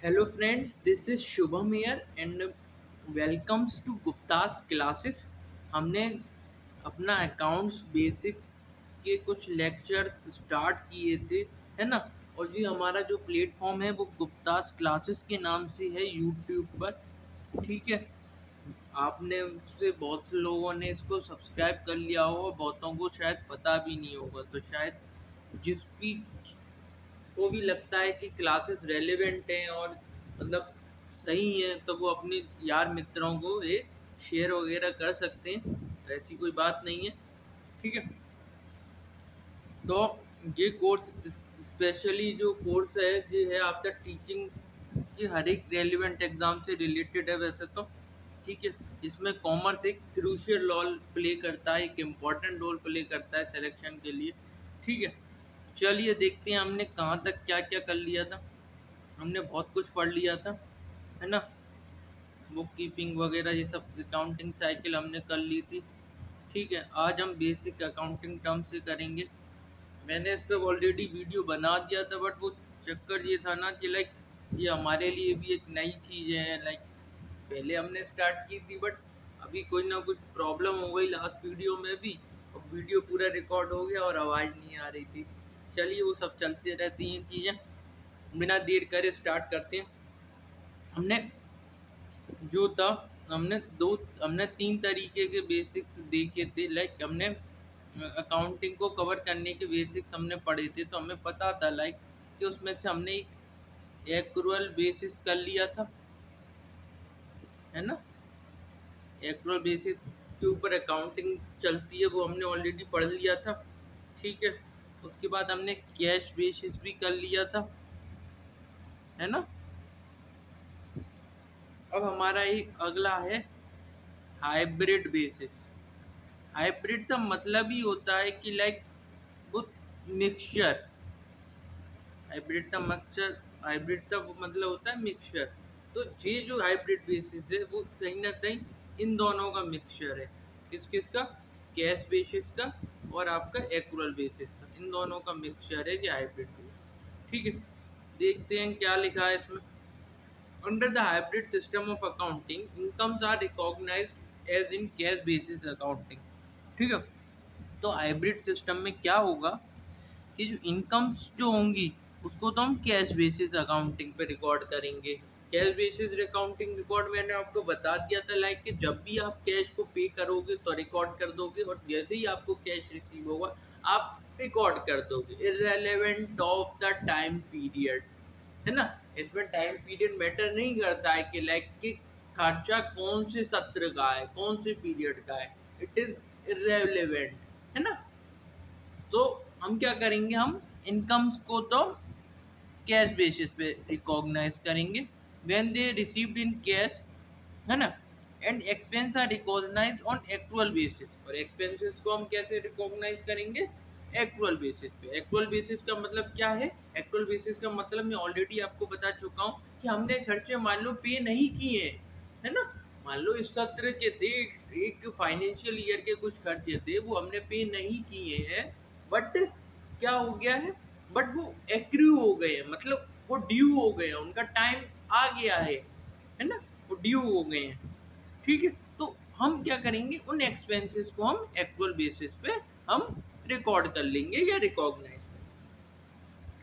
Hello friends, this is Shubham here and welcomes to Gupta's classes। हमने अपना accounts basics के कुछ lectures start किए थे, है ना। और जी हमारा जो प्लेटफॉर्म है वो गुप्तास क्लासेस के नाम से है यूट्यूब पर। ठीक है, आपने से बहुत से लोगों ने इसको सब्सक्राइब कर लिया होगा, बहुतों को शायद पता भी नहीं होगा। तो शायद जिस भी को भी लगता है कि क्लासेस रेलेवेंट हैं और मतलब सही हैं, तो वो अपने यार मित्रों को ये शेयर वगैरह कर सकते हैं। ऐसी कोई बात नहीं है। ठीक है, तो ये कोर्स स्पेशली जो कोर्स है ये है आपका टीचिंग की हर एक रेलिवेंट एग्जाम से रिलेटेड है वैसे तो। ठीक है, इसमें कॉमर्स एक क्रूशियल रोल प्ले करता है, एक इम्पॉर्टेंट रोल प्ले करता है सिलेक्शन के लिए। ठीक है, चलिए देखते हैं हमने कहाँ तक क्या क्या कर लिया था। हमने बहुत कुछ पढ़ लिया था, है ना। बुक कीपिंग वगैरह ये सब अकाउंटिंग साइकिल हमने कर ली थी। ठीक है, आज हम बेसिक अकाउंटिंग टर्म से करेंगे। मैंने इस पर ऑलरेडी वीडियो बना दिया था, बट वो चक्कर ये था ना कि लाइक ये हमारे लिए भी एक नई चीज़ है। लाइक पहले हमने स्टार्ट की थी, बट अभी कोई ना कुछ प्रॉब्लम हो गई लास्ट वीडियो में भी, और वीडियो पूरा रिकॉर्ड हो गया और आवाज़ नहीं आ रही थी। चलिए वो सब चलते रहती हैं चीज़ें, बिना देर करे स्टार्ट करते हैं। हमने जो था हमने तीन तरीके के बेसिक्स देखे थे। लाइक हमने अकाउंटिंग को कवर करने के बेसिक्स हमने पढ़े थे, तो हमें पता था लाइक कि उसमें से हमने एक एक्रूअल बेसिस कर लिया था, है ना। एक्रूअल बेसिस के ऊपर अकाउंटिंग चलती है, वो हमने ऑलरेडी पढ़ लिया था। ठीक है, उसके बाद हमने कैश बेसिस भी कर लिया था, है ना। अब हमारा एक अगला है हाइब्रिड बेसिस। हाइब्रिड का मतलब ही होता है कि लाइक वो मिक्सचर। हाइब्रिड का वो मतलब होता है मिक्सचर। तो ये जो हाइब्रिड बेसिस है वो कहीं ना कहीं इन दोनों का मिक्सचर है। किस किस का? कैश बेसिस का और आपका एक्रूअल बेसिस का, इन दोनों का मिक्सचर है ये हाइब्रिड बेसिस। ठीक है, देखते हैं क्या लिखा है इसमें। Under the hybrid system of accounting, incomes are recognized as in cash basis accounting। ठीक है, तो हाइब्रिड सिस्टम में क्या होगा कि जो इनकम्स जो होंगी उसको तो हम कैश बेसिस अकाउंटिंग पे रिकॉर्ड करेंगे। कैश बेसिस अकाउंटिंग रिकॉर्ड मैंने आपको बता दिया था लाइक कि जब भी आप कैश को पे करोगे तो रिकॉर्ड कर दोगे, और जैसे ही आपको कैश रिसीव होगा आप रिकॉर्ड कर दोगे, irrelevant of the time period, है ना। इसमें टाइम पीरियड मैटर नहीं करता है कि लाइक कि खर्चा कौन से सत्र का है, कौन से पीरियड का है। इट इज इररिलेवेंट, है ना। तो हम क्या करेंगे, हम इनकम्स को तो कैश बेसिस पे रिकॉग्नाइज करेंगे when they received in cash, है ना। And expense are recognise on accrual basis, और एक्सपेंसेस को हम कैसे रिकॉग्नाइज करेंगे? एक्रूअल बेसिस पे। एक्रूअल बेसिस का मतलब क्या है? एक्रूअल बेसिस का मतलब मैं ऑलरेडी आपको बता चुका हूँ कि हमने खर्चे मान लो पे नहीं किए, है ना। मान लो इस सत्र के थे, एक फाइनेंशियल ईयर के कुछ खर्चे थे वो हमने पे नहीं किए हैं, बट क्या हो गया है, बट वो एक्रू हो गए हैं, मतलब वो ड्यू हो गए हैं, उनका टाइम आ गया है ना, वो ड्यू हो गए हैं। ठीक है, तो हम क्या करेंगे, उन एक्सपेंसेस को हम एक्चुअल बेसिस पे हम रिकॉर्ड कर लेंगे या recognise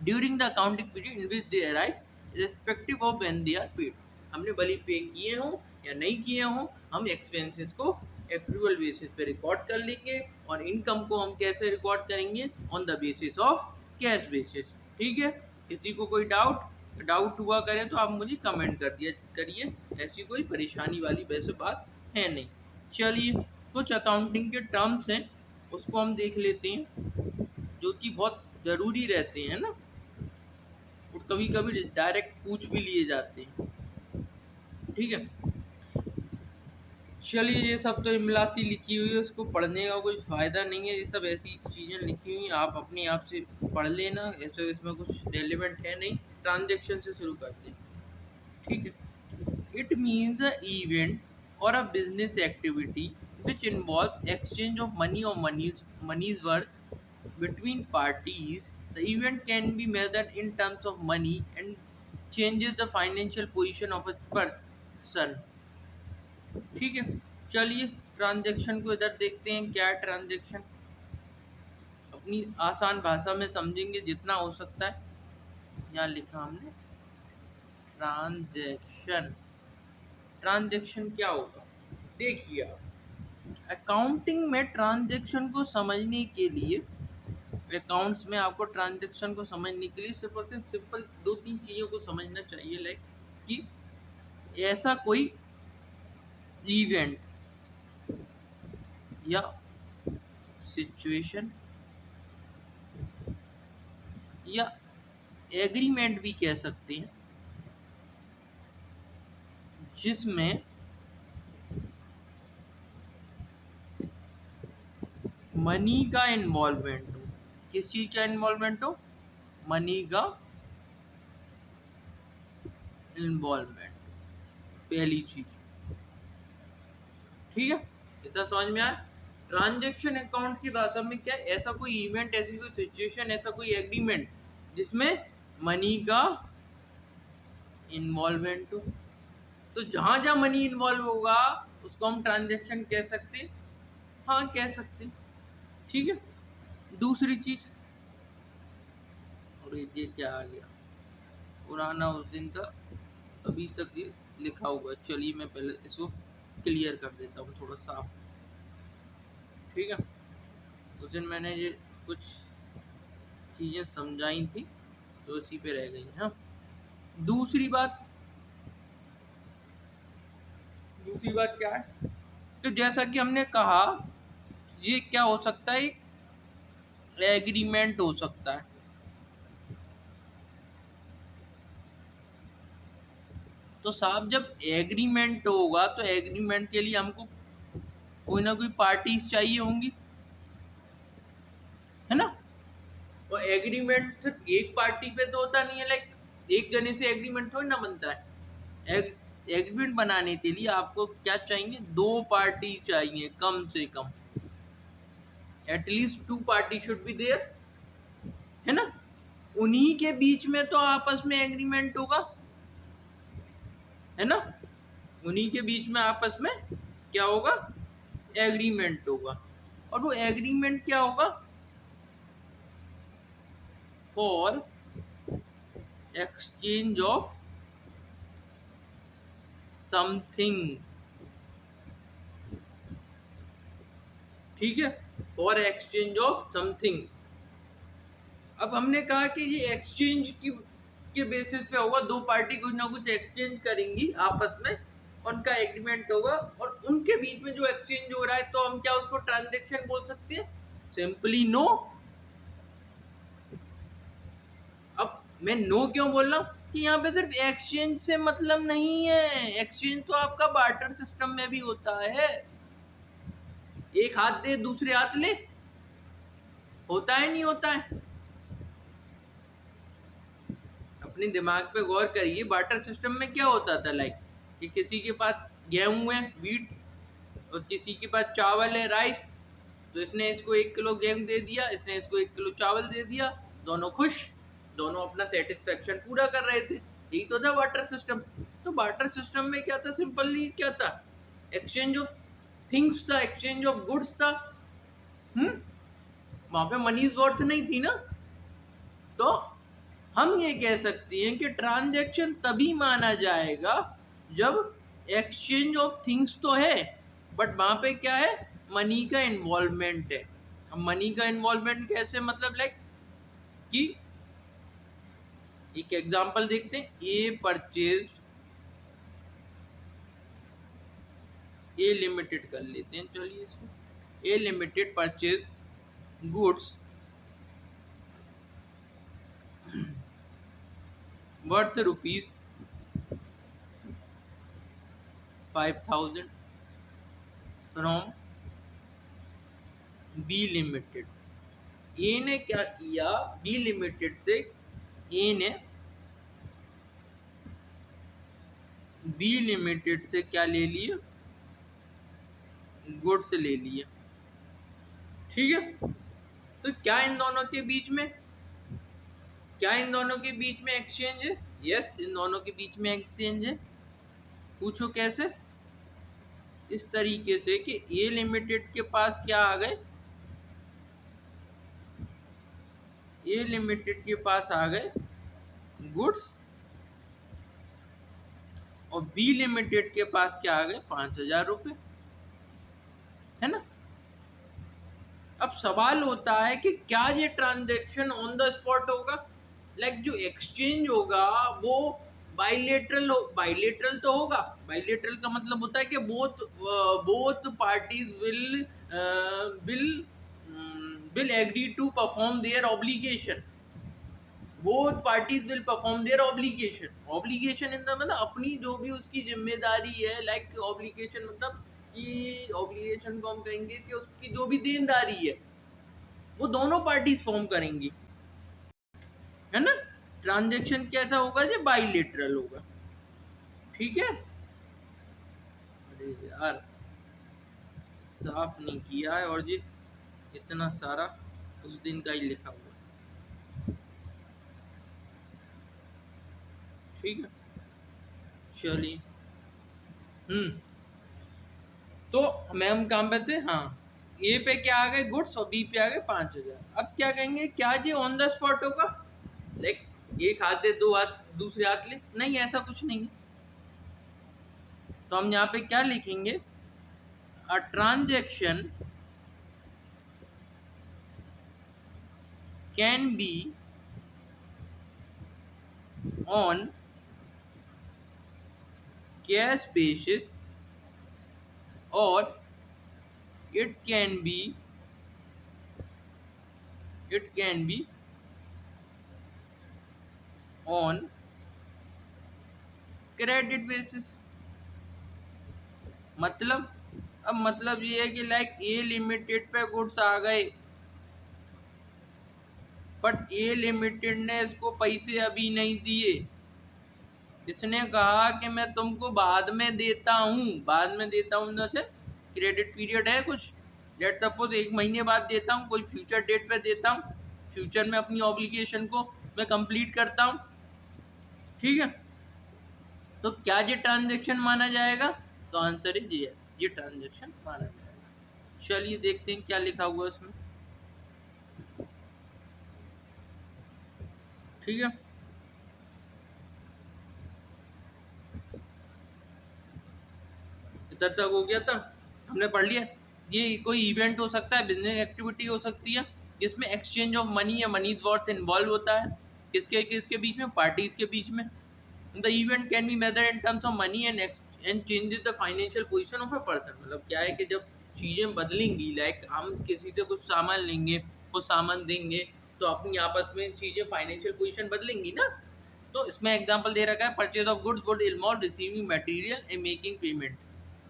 during the accounting period in which they arise respective of when they are paid. हमने भले पे किए हों या नहीं किए हों, हम एक्सपेंसेस को एक्रूअल बेसिस पे रिकॉर्ड कर लेंगे, और इनकम को हम कैसे रिकॉर्ड करेंगे? On the basis of cash basis. ठीक है, किसी को कोई डाउट हुआ करे तो आप मुझे कमेंट कर दिया करिए, ऐसी कोई परेशानी वाली वैसे बात है नहीं। चलिए, कुछ अकाउंटिंग के टर्म्स हैं उसको हम देख लेते हैं, जो कि बहुत ज़रूरी रहते हैं ना, और कभी कभी डायरेक्ट पूछ भी लिए जाते हैं। ठीक है, चलिए ये सब तो इमला सी लिखी हुई है, उसको पढ़ने का कोई फ़ायदा नहीं है। ये सब ऐसी चीज़ें लिखी हुई हैं, आप अपने आप से पढ़ लेना, ऐसे इसमें कुछ रेलिवेंट है नहीं। ट्रांजेक्शन से शुरू करते हैं। ठीक है, इट मीन्स अ इवेंट और a business activity which involves exchange of money or money's worth between parties. The event can be measured in terms of money and changes the financial position of a person. ठीक है, चलिए transaction को इधर देखते हैं, क्या है transaction. अपनी आसान भाषा में समझेंगे जितना हो सकता है। यहाँ लिखा हमने ट्रांजैक्शन। ट्रांजैक्शन क्या होगा, देखिए आप अकाउंटिंग में ट्रांजैक्शन को समझने के लिए, अकाउंट्स में आपको ट्रांजैक्शन को समझने के लिए सिर्फ और सिर्फ सिंपल दो तीन चीज़ों को समझना चाहिए। लाइक कि ऐसा कोई इवेंट या सिचुएशन या एग्रीमेंट भी कह सकते हैं जिसमें मनी का इन्वॉल्वमेंट हो। किस चीज का इन्वॉल्वमेंट हो, मनी का इन्वॉल्वमेंट, पहली चीज। ठीक है, इतना समझ में आया। ट्रांजैक्शन अकाउंट की भाषा में क्या, ऐसा कोई इवेंट, ऐसी कोई सिचुएशन, ऐसा कोई एग्रीमेंट जिसमें मनी का इन्वॉल्वमेंट हो। तो जहां जहां मनी इन्वॉल्व होगा उसको हम ट्रांजैक्शन कह सकते हैं, हाँ कह सकते हैं। ठीक है, दूसरी चीज, और ये क्या आ गया, पुराना उस दिन का अभी तक ये लिखा हुआ है। चलिए मैं पहले इसको क्लियर कर देता हूँ थोड़ा साफ। ठीक है, उस दिन मैंने ये कुछ चीज़ें समझाई थी तो इसी पे रह गई। हाँ, दूसरी बात क्या है, तो जैसा कि हमने कहा ये क्या हो सकता है, एग्रीमेंट हो सकता है। तो साहब जब एग्रीमेंट होगा तो एग्रीमेंट के लिए हमको कोई ना कोई पार्टीज चाहिए होंगी, है ना। और एग्रीमेंट सिर्फ एक पार्टी पे तो होता नहीं है, लाइक एक जने से एग्रीमेंट थोड़ी ना बनता है। एग्रीमेंट बनाने के लिए आपको क्या चाहिए, दो पार्टी चाहिए कम से कम, at least two party should be there, है ना। उन्हीं के बीच में तो आपस में एग्रीमेंट होगा, है ना। उन्हीं के बीच में आपस में क्या होगा, एग्रीमेंट होगा। और वो एग्रीमेंट क्या होगा, फॉर एक्सचेंज ऑफ समथिंग। ठीक है, फॉर एक्सचेंज ऑफ समथिंग। अब हमने कहा कि ये एक्सचेंज की के बेसिस पे होगा, दो पार्टी कुछ ना कुछ एक्सचेंज करेंगी आपस में, उनका एग्रीमेंट होगा और उनके बीच में जो एक्सचेंज हो रहा है तो हम क्या उसको ट्रांजैक्शन बोल सकते हैं, सिंपली नो। अब मैं नो क्यों बोल रहा हूँ कि यहाँ पे सिर्फ एक्सचेंज से मतलब नहीं है, एक्सचेंज तो आपका बार्टर सिस्टम में भी होता है। एक हाथ दे दूसरे हाथ ले, होता है नहीं होता है। अपने दिमाग पे गौर करिए, बार्टर सिस्टम में क्या होता था, लाइक कि किसी के पास गेहूं है, वीट, और किसी के पास चावल है, राइस। तो इसने इसको 1 किलो गेहूं दे दिया, इसने इसको 1 किलो चावल दे दिया, दोनों खुश, दोनों अपना सेटिस्फेक्शन पूरा कर रहे थे। यही तो था बार्टर सिस्टम। तो बार्टर सिस्टम में क्या था, सिंपली क्या था, एक्सचेंज ऑफ थिंग्स था, एक्सचेंज ऑफ गुड्स था। वहां पे मनीज वर्थ नहीं थी ना। तो हम ये कह सकते हैं कि ट्रांजैक्शन तभी माना जाएगा जब एक्सचेंज ऑफ थिंग्स तो है बट वहां पे क्या है, मनी का इन्वॉल्वमेंट है। अब मनी का इन्वॉल्वमेंट कैसे, मतलब लाइक कि एक एग्जांपल देखते हैं, ए परचेज, ए लिमिटेड कर लेते हैं, चलिए इसको, A limited purchase goods worth ₹5,000 from B limited. A ने क्या किया, बी लिमिटेड से ए ने बी लिमिटेड से क्या ले लिया, गुड्स ले लिया। ठीक है, तो क्या इन दोनों के बीच में, क्या इन दोनों के बीच में एक्सचेंज है, यस, इन दोनों के बीच में एक्सचेंज है। पूछो कैसे? इस तरीके से कि ए लिमिटेड के पास क्या आ गए, ए लिमिटेड के पास आ गए गुड्स, और बी लिमिटेड के पास क्या आ गए, 5,000 रुपये, है ना। अब सवाल होता है कि क्या ये ट्रांजैक्शन ऑन द स्पॉट होगा? लाइक जो एक्सचेंज होगा वो बाइलेटरल तो होगा। बाइलेटरल का मतलब होता है कि both parties will will agree to perform their obligation. Both parties will perform their obligation in the मतलब अपनी जो भी उसकी जिम्मेदारी है, लाइक ऑब्लिगेशन मतलब कि ऑब्लिगेशन को हम कहेंगे कि उसकी जो भी देनदारी है वो दोनों पार्टीज फॉर्म करेंगी, है ना। ट्रांजैक्शन कैसा होगा, ये बाइलेटरल होगा, ठीक है। अरे यार साफ नहीं किया है, और ये इतना सारा उस दिन का ही लिखा हुआ है, ठीक है। चलिए, तो मैम काम पे थे, हाँ। ए पे क्या आ गए गुड्स, और बी पे आ गए 5,000। अब क्या कहेंगे, क्या ये ऑन द स्पॉट होगा? लाइक एक हाथ दे, दो हाथ दूसरे हाथ ले, नहीं, ऐसा कुछ नहीं। तो हम यहाँ पे क्या लिखेंगे, a transaction can be on cash basis, और it can be it can be on credit basis। मतलब, अब मतलब ये है कि लाइक ए लिमिटेड पे गुड्स आ गए, बट ए लिमिटेड ने इसको पैसे अभी नहीं दिए। इसने कहा कि मैं तुमको बाद में देता हूँ, बाद में देता हूँ जैसे क्रेडिट पीरियड है कुछ, लेट सपोज 1 महीने बाद देता हूँ, कोई फ्यूचर डेट पे देता हूँ, फ्यूचर में अपनी ऑब्लिगेशन को मैं कंप्लीट करता हूँ, ठीक है। तो क्या ये ट्रांजैक्शन माना जाएगा? तो आंसर इज यस, ये ट्रांजैक्शन माना जाएगा। चलिए देखते हैं क्या लिखा हुआ है इसमें, ठीक है। इधर तक हो गया था, हमने पढ़ लिया। ये कोई इवेंट हो सकता है, बिजनेस एक्टिविटी हो सकती है, जिसमें एक्सचेंज ऑफ मनी या मनीज वर्थ इन्वॉल्व होता है, किसके किसके बीच में, पार्टीज के बीच में। The event can be measure in terms of money and changes the financial position of a person. मतलब क्या है कि जब चीज़ें बदलेंगी, लाइक हम किसी से कुछ सामान लेंगे, कुछ सामान देंगे, तो अपनी आपस में चीज़ें फाइनेंशियल पोजीशन बदलेंगी ना। तो इसमें एग्जांपल दे रखा है, purchase of goods would involve receiving material and making payment,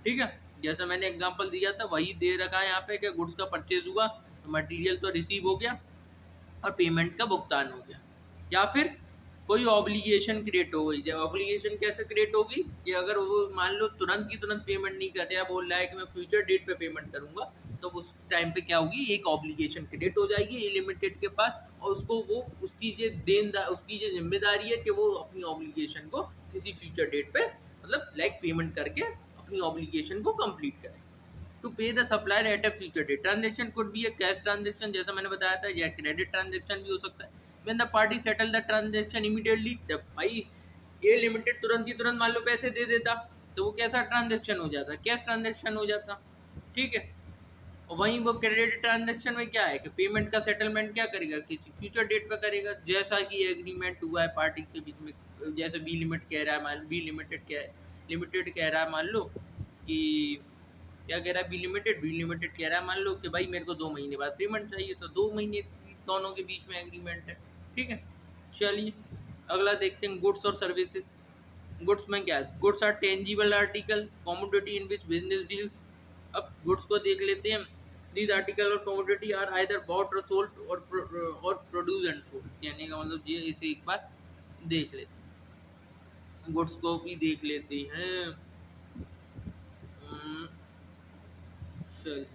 ठीक है। जैसा मैंने एग्जांपल दिया था वही दे रखा है यहाँ पे कि गुड्स का परचेज हुआ, तो मटेरियल तो रिसीव हो गया और पेमेंट का भुगतान हो गया। या फिर कोई ऑब्लिगेशन क्रिएट हो गई। ऑब्लिगेशन कैसे क्रिएट होगी कि अगर वो मान लो तुरंत की तुरंत पेमेंट नहीं कर रहा, बोल रहा है कि मैं फ्यूचर डेट पे पेमेंट करूंगा, तो उस टाइम पे क्या होगी, एक ऑब्लिगेशन क्रिएट हो जाएगी ए लिमिटेड के पास, और उसको वो उसकी जो जिम्मेदारी है कि वो अपनी ऑब्लिगेशन को किसी फ्यूचर डेट पे मतलब लाइक पेमेंट करके अपनी ऑब्लिगेशन को कंप्लीट करे। To pay the supplier at a future date. Transaction could be a cash transaction, जैसा मैंने बताया था, या क्रेडिट ट्रांजेक्शन भी हो सकता है। When the party settle the transaction immediately, जब भाई ए लिमिटेड तुरंत ही तुरंत मान लो पैसे दे देता, तो वो कैसा ट्रांजेक्शन हो जाता, कैश ट्रांजेक्शन हो जाता, ठीक है। और वहीं वो क्रेडिट ट्रांजेक्शन में क्या है कि पेमेंट का सेटलमेंट क्या करेगा, किसी फ्यूचर डेट पर करेगा, जैसा कि एग्रीमेंट हुआ है पार्टी के बीच में। जैसे बी लिमिट कह रहा है, मान बी लिमिटेड कह रहा है, मान लो कि क्या कह रहा है, बी लिमिटेड कह रहा है मान लो कि भाई मेरे को 2 महीने बाद पेमेंट चाहिए, तो 2 महीने दोनों के बीच में एग्रीमेंट है, ठीक है। चलिए अगला देखते हैं, गुड्स और सर्विसेज। गुड्स में क्या है, goods are tangible article commodity in which business deals. अब गुड्स को देख लेते हैं। दीज आर्टिकल और कमोडिटी आर आइदर बॉट और सोल्ड और प्रोड्यूस एंड सोल्ड। कहने का मतलब ये, इसे एक बार देख लेते हैं, गुड्स को भी देख लेते हैं। चलिए,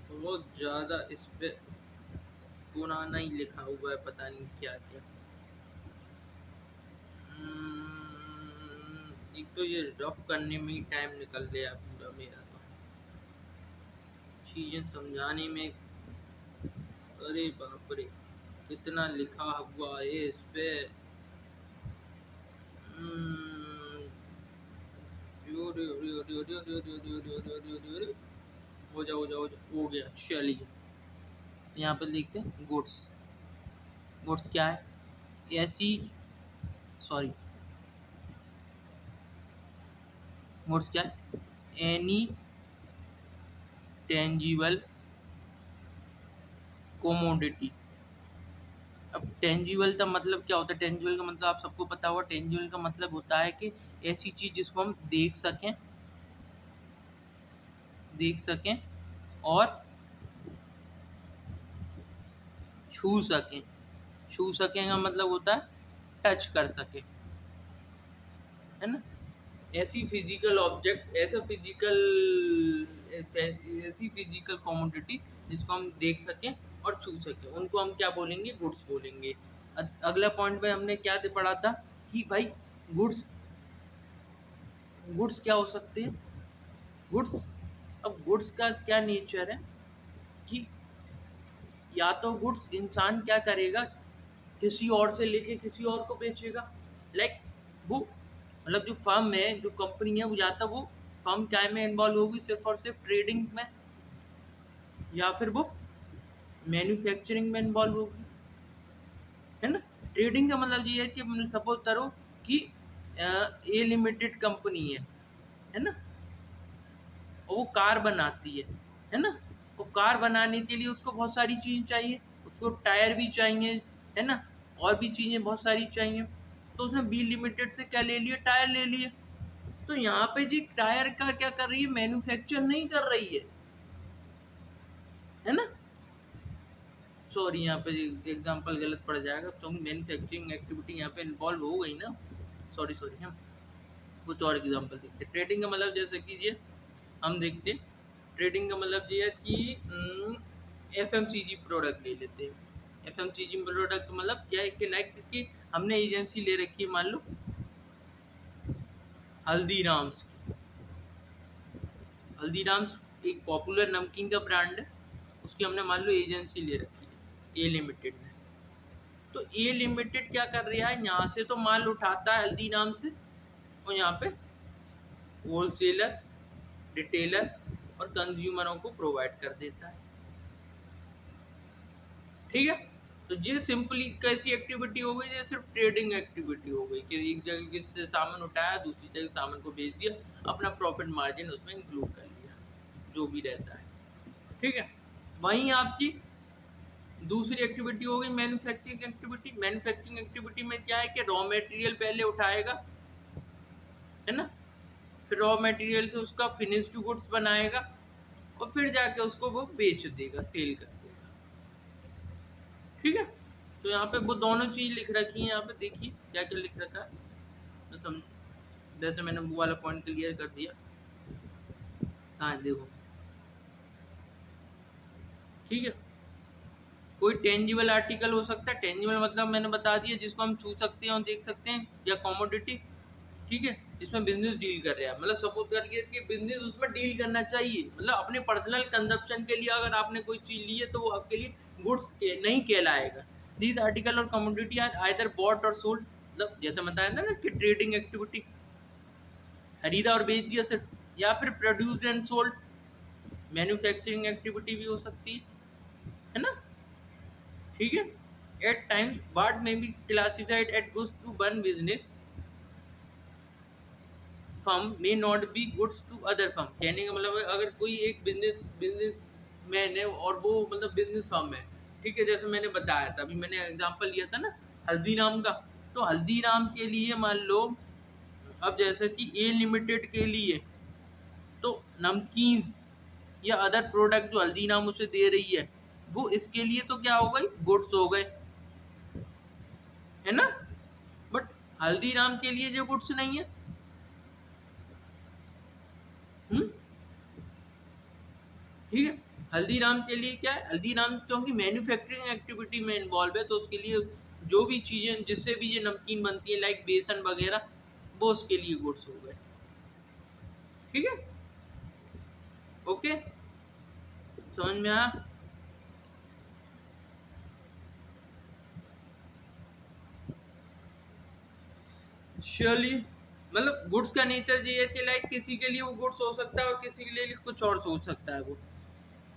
बहुत ज़्यादा इस पे पुराना ही लिखा हुआ है, पता नहीं क्या क्या। तो ये रफ करने में ही टाइम निकल गया पूरा मेरा, तो चीज़ें समझाने में, अरे बाप रे कितना लिखा हुआ है इस पे। हो गया चलिए। यहाँ पे लिखते हैं गुड्स। गुड्स क्या है? ऐसी, सॉरी, गुड्स क्या है? Any tangible commodity. अब टेंजिबल का मतलब क्या होता है? टेंजिबल का मतलब आप सबको पता होगा। टेंजिबल का मतलब होता है कि ऐसी चीज जिसको हम देख सकें और छू सकें। छू सकें का मतलब होता है टच कर सके, है ना। ऐसी फिजिकल ऑब्जेक्ट, ऐसी फिजिकल कमोडिटी जिसको हम देख सकें और छू सकें, उनको हम क्या बोलेंगे? गुड्स बोलेंगे। अगला पॉइंट में हमने क्या पढ़ा था कि भाई गुड्स गुड्स क्या हो सकते हैं? गुड्स, अब गुड्स का क्या नेचर है कि या तो गुड्स इंसान क्या करेगा, किसी और से लेके किसी और को बेचेगा। लाइक वो मतलब जो फर्म है, जो कंपनी है, वो या तो वो फर्म क्या में इन्वॉल्व होगी? सिर्फ और सिर्फ ट्रेडिंग में, या फिर वो मैन्युफैक्चरिंग में इन्वॉल्व होगी, है ना। ट्रेडिंग का मतलब ये है कि सपोज करो कि ए लिमिटेड कंपनी है ना, और वो कार बनाती है ना। वो कार बनाने के लिए उसको बहुत सारी चीज़ चाहिए, उसको टायर भी चाहिए, है ना, और भी चीज़ें बहुत सारी चाहिए। तो उसने बी लिमिटेड से क्या ले लिए? टायर ले लिए। तो यहाँ पे जी टायर का क्या कर रही है? मैन्युफैक्चर नहीं कर रही है ना। सॉरी, यहाँ पे एग्जांपल गलत पड़ जाएगा, तो मैन्युफैक्चरिंग एक्टिविटी यहाँ पे इन्वॉल्व हो गई ना। सॉरी हम कुछ और एग्जांपल देखते हैं। ट्रेडिंग का मतलब जैसे कीजिए हम देखते हैं, ट्रेडिंग का मतलब ये है कि एफएमसीजी प्रोडक्ट ले लेते हैं। एफएमसीजी प्रोडक्ट मतलब क्या है कि लाइक कि हमने एजेंसी ले रखी है, मान लो हल्दीराम्स। हल्दीराम्स एक पॉपुलर नमकीन का ब्रांड है, उसकी हमने मान लो एजेंसी ले रखी है ए लिमिटेड ने। तो ए लिमिटेड क्या कर रहा है? यहाँ से तो माल उठाता है हल्दीराम से, और यहाँ पे होलसेलर, रिटेलर और कंज्यूमरों को प्रोवाइड कर देता है। ठीक है, तो ये सिंपली कैसी एक्टिविटी हो गई? ये सिर्फ ट्रेडिंग एक्टिविटी हो गई कि एक जगह से सामान उठाया, दूसरी जगह सामान को बेच दिया, अपना प्रॉफिट मार्जिन उसमें इंक्लूड कर लिया, जो भी रहता है। ठीक है, वहीं आपकी दूसरी एक्टिविटी हो गई मैन्युफैक्चरिंग एक्टिविटी। मैन्युफैक्चरिंग एक्टिविटी में क्या है कि रॉ मटेरियल पहले उठाएगा, है ना, फिर रॉ मटेरियल से उसका फिनिश्ड गुड्स बनाएगा, और फिर जाके उसको वो बेच देगा, सेल कर देगा। ठीक है, तो यहाँ पे वो दोनों चीज लिख रखी है। यहाँ पे देखिए क्या क्या लिख रखा है, तो सम जैसे मैंने वो वाला पॉइंट क्लियर कर दिया। हाँ देखो, ठीक है, कोई टेंजिबल आर्टिकल हो सकता है। टेंजिबल मतलब मैंने बता दिया जिसको हम छू सकते हैं और देख सकते हैं, या कमोडिटी। ठीक है, इसमें बिजनेस डील कर रहा है, मतलब सपोज करिए कि बिजनेस उसमें डील करना चाहिए, मतलब अपने पर्सनल कंजप्शन के लिए अगर आपने कोई चीज ली है तो वो आपके लिए गुड्स के नहीं कहलाएगा। दीज आर्टिकल और कमोडिटी आर आइदर बॉट और सोल्ड, मतलब जैसे बताया था ना कि ट्रेडिंग एक्टिविटी खरीदा और बेच दिया सिर्फ, या फिर produced and sold manufacturing activity भी हो सकती है ना। ठीक है, at times what may be classified as goods to one business firm may not be goods to other firm। कहने का मतलब है अगर कोई एक बिजनेस मैन है और वो मतलब बिजनेस फर्म है, ठीक है, जैसे मैंने बताया था, अभी मैंने एग्जांपल लिया था ना हल्दीराम का। तो हल्दीराम के लिए मान लो, अब जैसे कि ए लिमिटेड के लिए तो नमकीन्स या अदर प्रोडक्ट जो हल्दीराम उसे दे रही है, वो इसके लिए तो क्या हो गई? गुड्स हो गए, है ना। बट हल्दीराम के लिए जो गुड्स नहीं है। ठीक है, हल्दीराम के लिए क्या है? हल्दीराम क्योंकि मैन्युफैक्चरिंग एक्टिविटी में इन्वॉल्व है, तो उसके लिए जो भी चीज़ें जिससे भी ये नमकीन बनती है लाइक बेसन वगैरह, वो उसके लिए गुड्स हो गए। ठीक है, ओके, समझ में आया? श्योरली, मतलब गुड्स का नेचर ये है कि लाइक किसी के लिए वो गुड्स हो सकता है और किसी के लिए कुछ और सोच सकता है वो।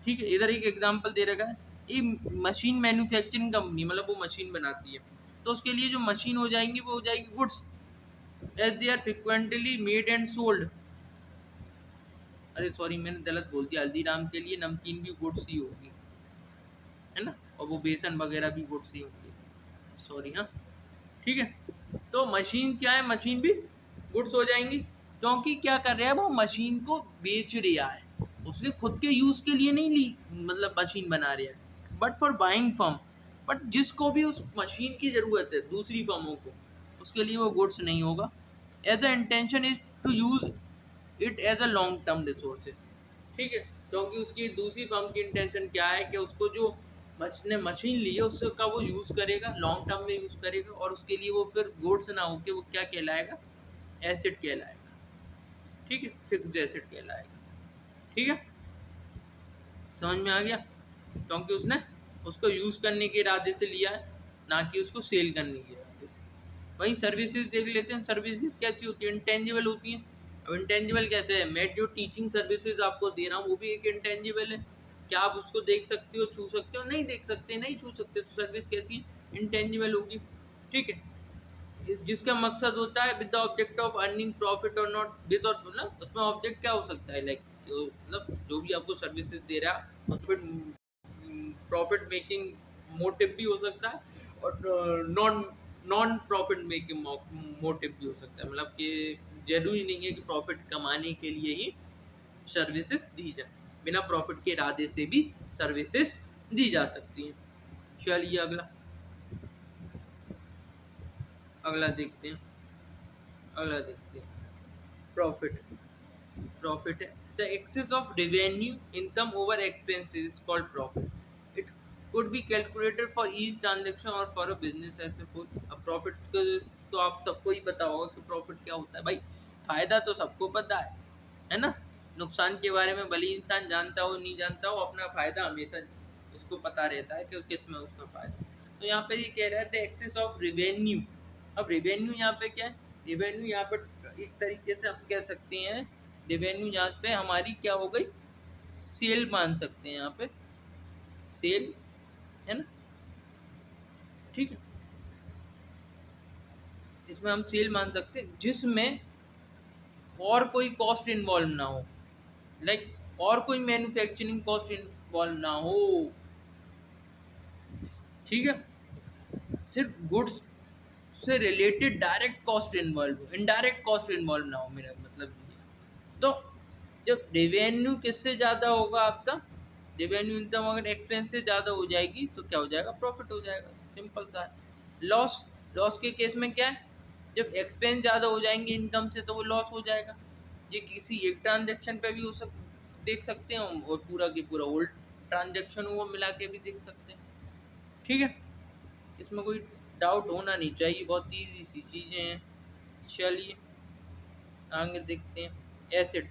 ठीक है, इधर एक एग्जांपल दे रखा है, ये मशीन मैन्युफैक्चरिंग कंपनी, मतलब वो मशीन बनाती है, तो उसके लिए जो मशीन हो जाएंगी वो हो जाएगी goods, as they are frequently made and sold. अरे सॉरी, मैंने गलत बोल दिया, हल्दीराम के लिए नमकीन भी गुड्स ही होगी, है ना, और वो बेसन वगैरह भी गुड्स ही होंगे, सॉरी, हाँ, ठीक है। तो मशीन क्या है, मशीन भी गुड्स हो जाएंगी, क्योंकि क्या कर रहा है, वो मशीन को बेच रहा है, उसने खुद के यूज के लिए नहीं ली, मतलब मशीन बना रहा है, but for buying firm, but जिसको भी उस मशीन की जरूरत है दूसरी फर्मों को, उसके लिए वो गुड्स नहीं होगा। As a intention is to use it as a long term resources, ठीक है, क्योंकि उसकी दूसरी फर्म की इंटेंशन क्या है कि उसको जो ने मशीन ली है उसका वो यूज़ करेगा, लॉन्ग टर्म में यूज़ करेगा, और उसके लिए वो फिर गुड्स ना होके वो क्या कहलाएगा, एसेट कहलाएगा, ठीक है, फिक्स्ड एसेट कहलाएगा, ठीक है, समझ में आ गया, क्योंकि उसने उसको यूज़ करने के इरादे से लिया है, ना कि उसको सेल करने के इरादे से। वहीं सर्विसेज देख लेते हैं, सर्विसेज कैसी होती है, इंटेंजिबल होती हैं। अब इंटेंजिबल कैसे है, मैं जो टीचिंग सर्विसेज आपको दे रहा हूँ वो भी एक इंटेंजिबल है, क्या आप उसको देख सकते हो, छू सकते हो, नहीं देख सकते, नहीं छू सकते, तो सर्विस कैसी है, इंटेंजिबल होगी, ठीक है, जिसका मकसद होता है with the object of earning profit और नॉट विद, और मतलब उसमें ऑब्जेक्ट क्या हो सकता है, लाइक मतलब जो भी आपको सर्विसेज दे रहा है उसमें प्रॉफिट मेकिंग मोटिव भी हो सकता है, और non non profit making motive भी हो सकता है, मतलब कि जरूरी नहीं है कि प्रॉफिट कमाने के लिए ही सर्विसेज दी जाए, बिना प्रॉफिट के इरादे से भी सर्विसेज दी जा सकती हैं। चलिए अगला, अगला देखते हैं, अगला देखते हैं, प्रॉफिट, प्रॉफिट है the excess of revenue income over expenses is called profit, it could be calculated for each transaction or for a business as a whole। अब प्रॉफिट तो आप सबको ही पता होगा कि प्रॉफिट क्या होता है भाई, फायदा तो सबको पता है ना, नुकसान के बारे में भले इंसान जानता हो नहीं जानता हो, अपना फायदा हमेशा उसको पता रहता है कि किस में उसका फायदा। तो यहाँ पे ये कह रहा है द एक्सेस ऑफ रेवेन्यू। अब रेवेन्यू यहाँ पे क्या है, रेवेन्यू यहाँ पर एक तरीके से हम कह सकते हैं, रेवेन्यू यहाँ पे हमारी क्या हो गई, सेल मान सकते हैं यहाँ पे, सेल, है ना, ठीक है, इसमें हम सेल मान सकते हैं जिसमें और कोई कॉस्ट इन्वॉल्व ना हो, लाइक और कोई मैन्युफैक्चरिंग कॉस्ट इन्वॉल्व ना हो, ठीक है, सिर्फ गुड्स से रिलेटेड डायरेक्ट कॉस्ट इन्वॉल्व हो, इनडायरेक्ट कॉस्ट इन्वॉल्व ना हो, मेरा मतलब ये। तो जब रेवेन्यू किससे ज़्यादा होगा आपका, रेवेन्यू इनकम अगर एक्सपेंस से ज़्यादा हो जाएगी तो क्या हो जाएगा, प्रॉफिट हो जाएगा, सिंपल सा है। लॉस, लॉस के केस में क्या है, जब एक्सपेंस ज़्यादा हो जाएंगे इनकम से तो वो लॉस हो जाएगा, ये किसी एक ट्रांजेक्शन पे भी हो देख सकते हैं, और पूरा की पूरा ओल्ड ट्रांजेक्शन वो मिला के भी देख सकते हैं, ठीक है, इसमें कोई डाउट होना नहीं चाहिए, बहुत ईजी सी चीज़ें हैं। चलिए आगे देखते हैं, एसेट,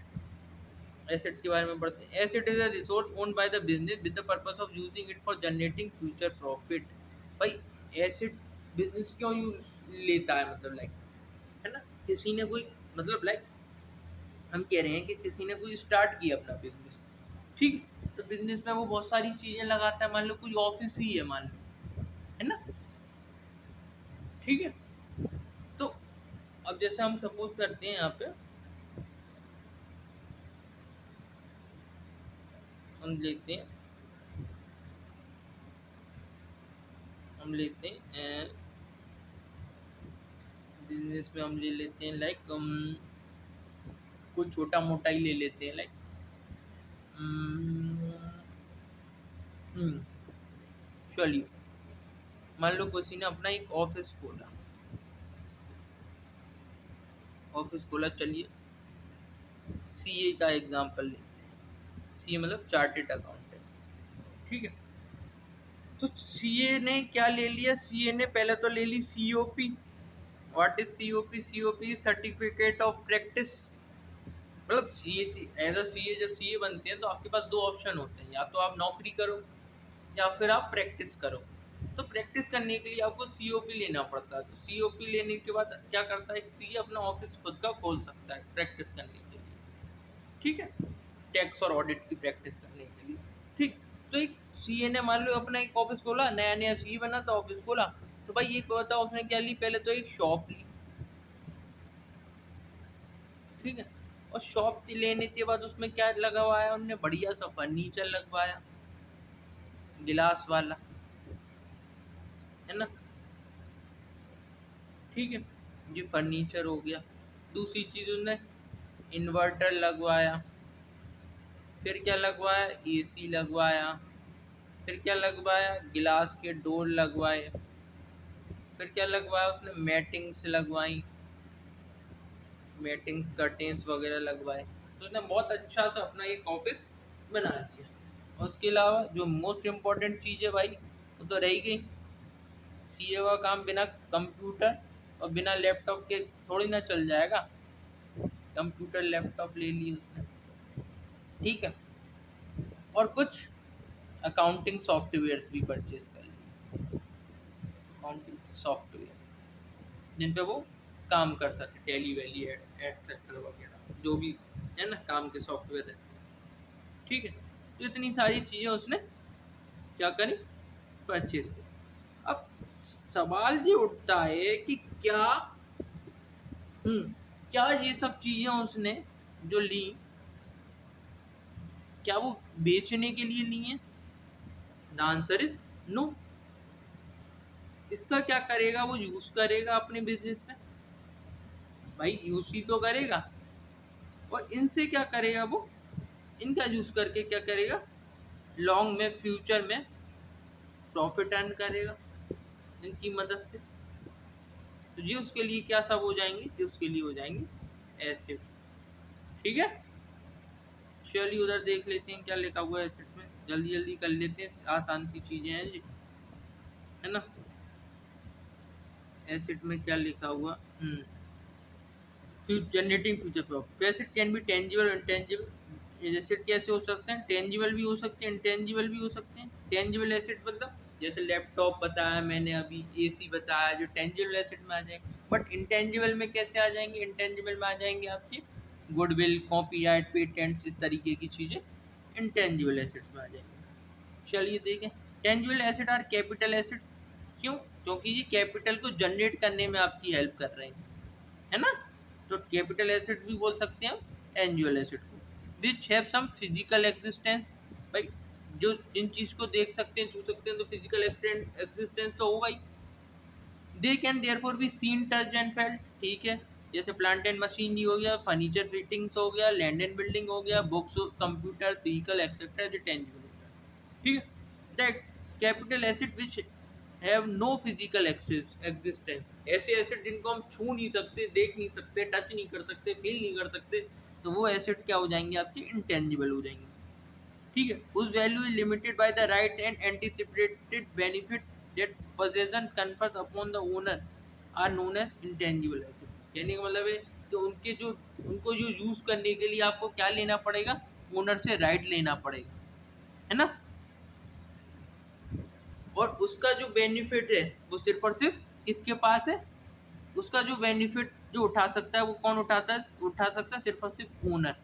एसेट के बारे में पढ़ते हैं। Asset is a resource owned by the business with the purpose of using it for generating future profit. भाई एसेट बिजनेस क्यों यूज लेता है, मतलब लाइक, है ना, किसी ने कोई, मतलब लाइक हम कह रहे हैं कि किसी ने कोई स्टार्ट किया अपना बिजनेस, ठीक, तो बिजनेस में वो बहुत सारी चीज़ें लगाता है, मान लो कोई ऑफिस ही है, मान लो, है ना, ठीक है, तो अब जैसे हम सपोज करते हैं यहाँ पे हम लेते हैं, हम लेते हैं बिजनेस में हम ले लेते हैं लाइक कुछ छोटा मोटा ही ले लेते हैं, लाइक चलिए मान लो किसी ने अपना एक ऑफिस खोला, ऑफिस खोला, चलिए सीए का एग्जांपल लेते हैं, सीए मतलब चार्टेड अकाउंटेंट, ठीक है, तो सीए ने क्या ले लिया, सीए ने पहले तो ले ली COP. What is COP, COP certificate of practice, मतलब सीए एज अ सीए जब सीए बनते हैं तो आपके पास दो ऑप्शन होते हैं, या तो आप नौकरी करो या फिर आप प्रैक्टिस करो। तो प्रैक्टिस करने के लिए आपको सीओपी लेना पड़ता है। तो सीओपी लेने के बाद क्या करता है, सीए अपना ऑफिस खुद का खोल सकता है प्रैक्टिस करने के लिए, ठीक है, टैक्स और ऑडिट की प्रैक्टिस करने के लिए, ठीक। तो एक सीए ने मान लो अपना एक ऑफिस खोला, नया नया सीए बना था, ऑफिस खोला, तो भाई एक बताओ उसने क्या ली, पहले तो एक शॉप ली, ठीक है। और शॉप लेने के बाद उसमें क्या लगवाया उन्होंने, बढ़िया सा फर्नीचर लगवाया, गिलास वाला, है ना, ठीक है। ये फर्नीचर हो गया। दूसरी चीज उन्होंने इन्वर्टर लगवाया, फिर क्या लगवाया, एसी लगवाया, फिर क्या लगवाया, गिलास के डोर लगवाए, फिर क्या लगवाया उसने, मैटिंग्स लगवाई, मैटिंग्स कर्टेन्स वगैरह लगवाए। तो उसने बहुत अच्छा सा अपना एक ऑफिस बना दिया। और उसके अलावा जो मोस्ट इम्पोर्टेंट चीज़ है भाई, वो तो रही गई, सीए का काम बिना कंप्यूटर और बिना लैपटॉप के थोड़ी ना चल जाएगा। कंप्यूटर लैपटॉप ले लिए उसने, ठीक है। और कुछ अकाउंटिंग सॉफ्टवेयर्स भी परचेज कर लिए, अकाउंटिंग सॉफ्टवेयर जिन पे वो काम कर सके, टेली वैली एटसेट्रा वगैरह जो भी है ना काम के सॉफ्टवेयर रहते हैं, ठीक है। तो इतनी सारी चीज़ें उसने क्या करी, परचेज की। अब सवाल ये उठता है कि क्या क्या ये सब चीज़ें उसने जो ली, क्या वो बेचने के लिए ली हैं? The answer is no. इसका क्या करेगा, वो यूज करेगा अपने बिजनेस में, भाई यूज ही तो करेगा। और इनसे क्या करेगा वो, इनका यूज करके क्या करेगा, लॉन्ग में फ्यूचर में प्रॉफिट अर्न करेगा इनकी मदद से। तो ये उसके लिए क्या सब हो जाएंगे, ये उसके लिए हो जाएंगे एसेट्स, ठीक है। चलिए उधर देख लेते हैं क्या लिखा हुआ है एसेट्स में, जल्दी जल्दी कर लेते हैं, आसान सी चीजें हैं जी, है ना। एसेट में क्या लिखा हुआ, generating future profit. Asset can be tangible और इनटेंजिबल। एसेट कैसे हो सकते हैं, टेंजिबल भी हो सकते हैं, इनटेंजिबल भी हो सकते हैं। टेंजिबल एसेट मतलब जैसे लैपटॉप बताया मैंने अभी, एसी बताया, जो टेंजिबल एसेट में आ जाएंगे। बट इंटेंजिबल में कैसे आ जाएंगे, इंटेंजिबल में आ जाएंगे आपकी गुडविल, कॉपीराइट, पेटेंट्स, इस तरीके की चीज़ें इंटेंजिबल एसेट्स में आ जाएंगी। चलिए देखें, tangible asset are capital assets. क्यों, क्योंकि ये कैपिटल को जनरेट करने में आपकी हेल्प कर रहे हैं, है ना। तो कैपिटल एसेट भी बोल सकते हैं एंजुअल एसेट को। Which have some physical existence, भाई जो जिन चीज को देख सकते हैं, छू सकते हैं, तो फिजिकल एग्जिस्टेंस तो होगा ही। They can therefore be seen, touched and felt, ठीक है। जैसे प्लांट एंड मशीनरी हो गया, फर्नीचर फिटिंग्स हो गया, लैंड एंड बिल्डिंग हो गया, बुक्स, कंप्यूटर, व्हीकल एक्सेट्रा, जो टेंजिबल हो गया, ठीक है। That capital asset which have no physical existence, ऐसे एसेट जिनको हम छू नहीं सकते, देख नहीं सकते, टच नहीं कर सकते, फील नहीं कर सकते, तो वो एसेट क्या हो जाएंगे आपके, इंटेंजिबल हो जाएंगे, ठीक है। उस value is limited by the right and anticipated benefit that possession confers upon the owner are known as intangible asset. कहने का मतलब है कि उनको जो यूज करने के लिए आपको क्या लेना पड़ेगा, ओनर से राइट लेना पड़ेगा, है ना। और उसका जो बेनिफिट है वो सिर्फ और सिर्फ किसके पास है, उसका जो बेनिफिट जो उठा सकता है वो कौन उठाता है, उठा सकता है सिर्फ और सिर्फ ओनर।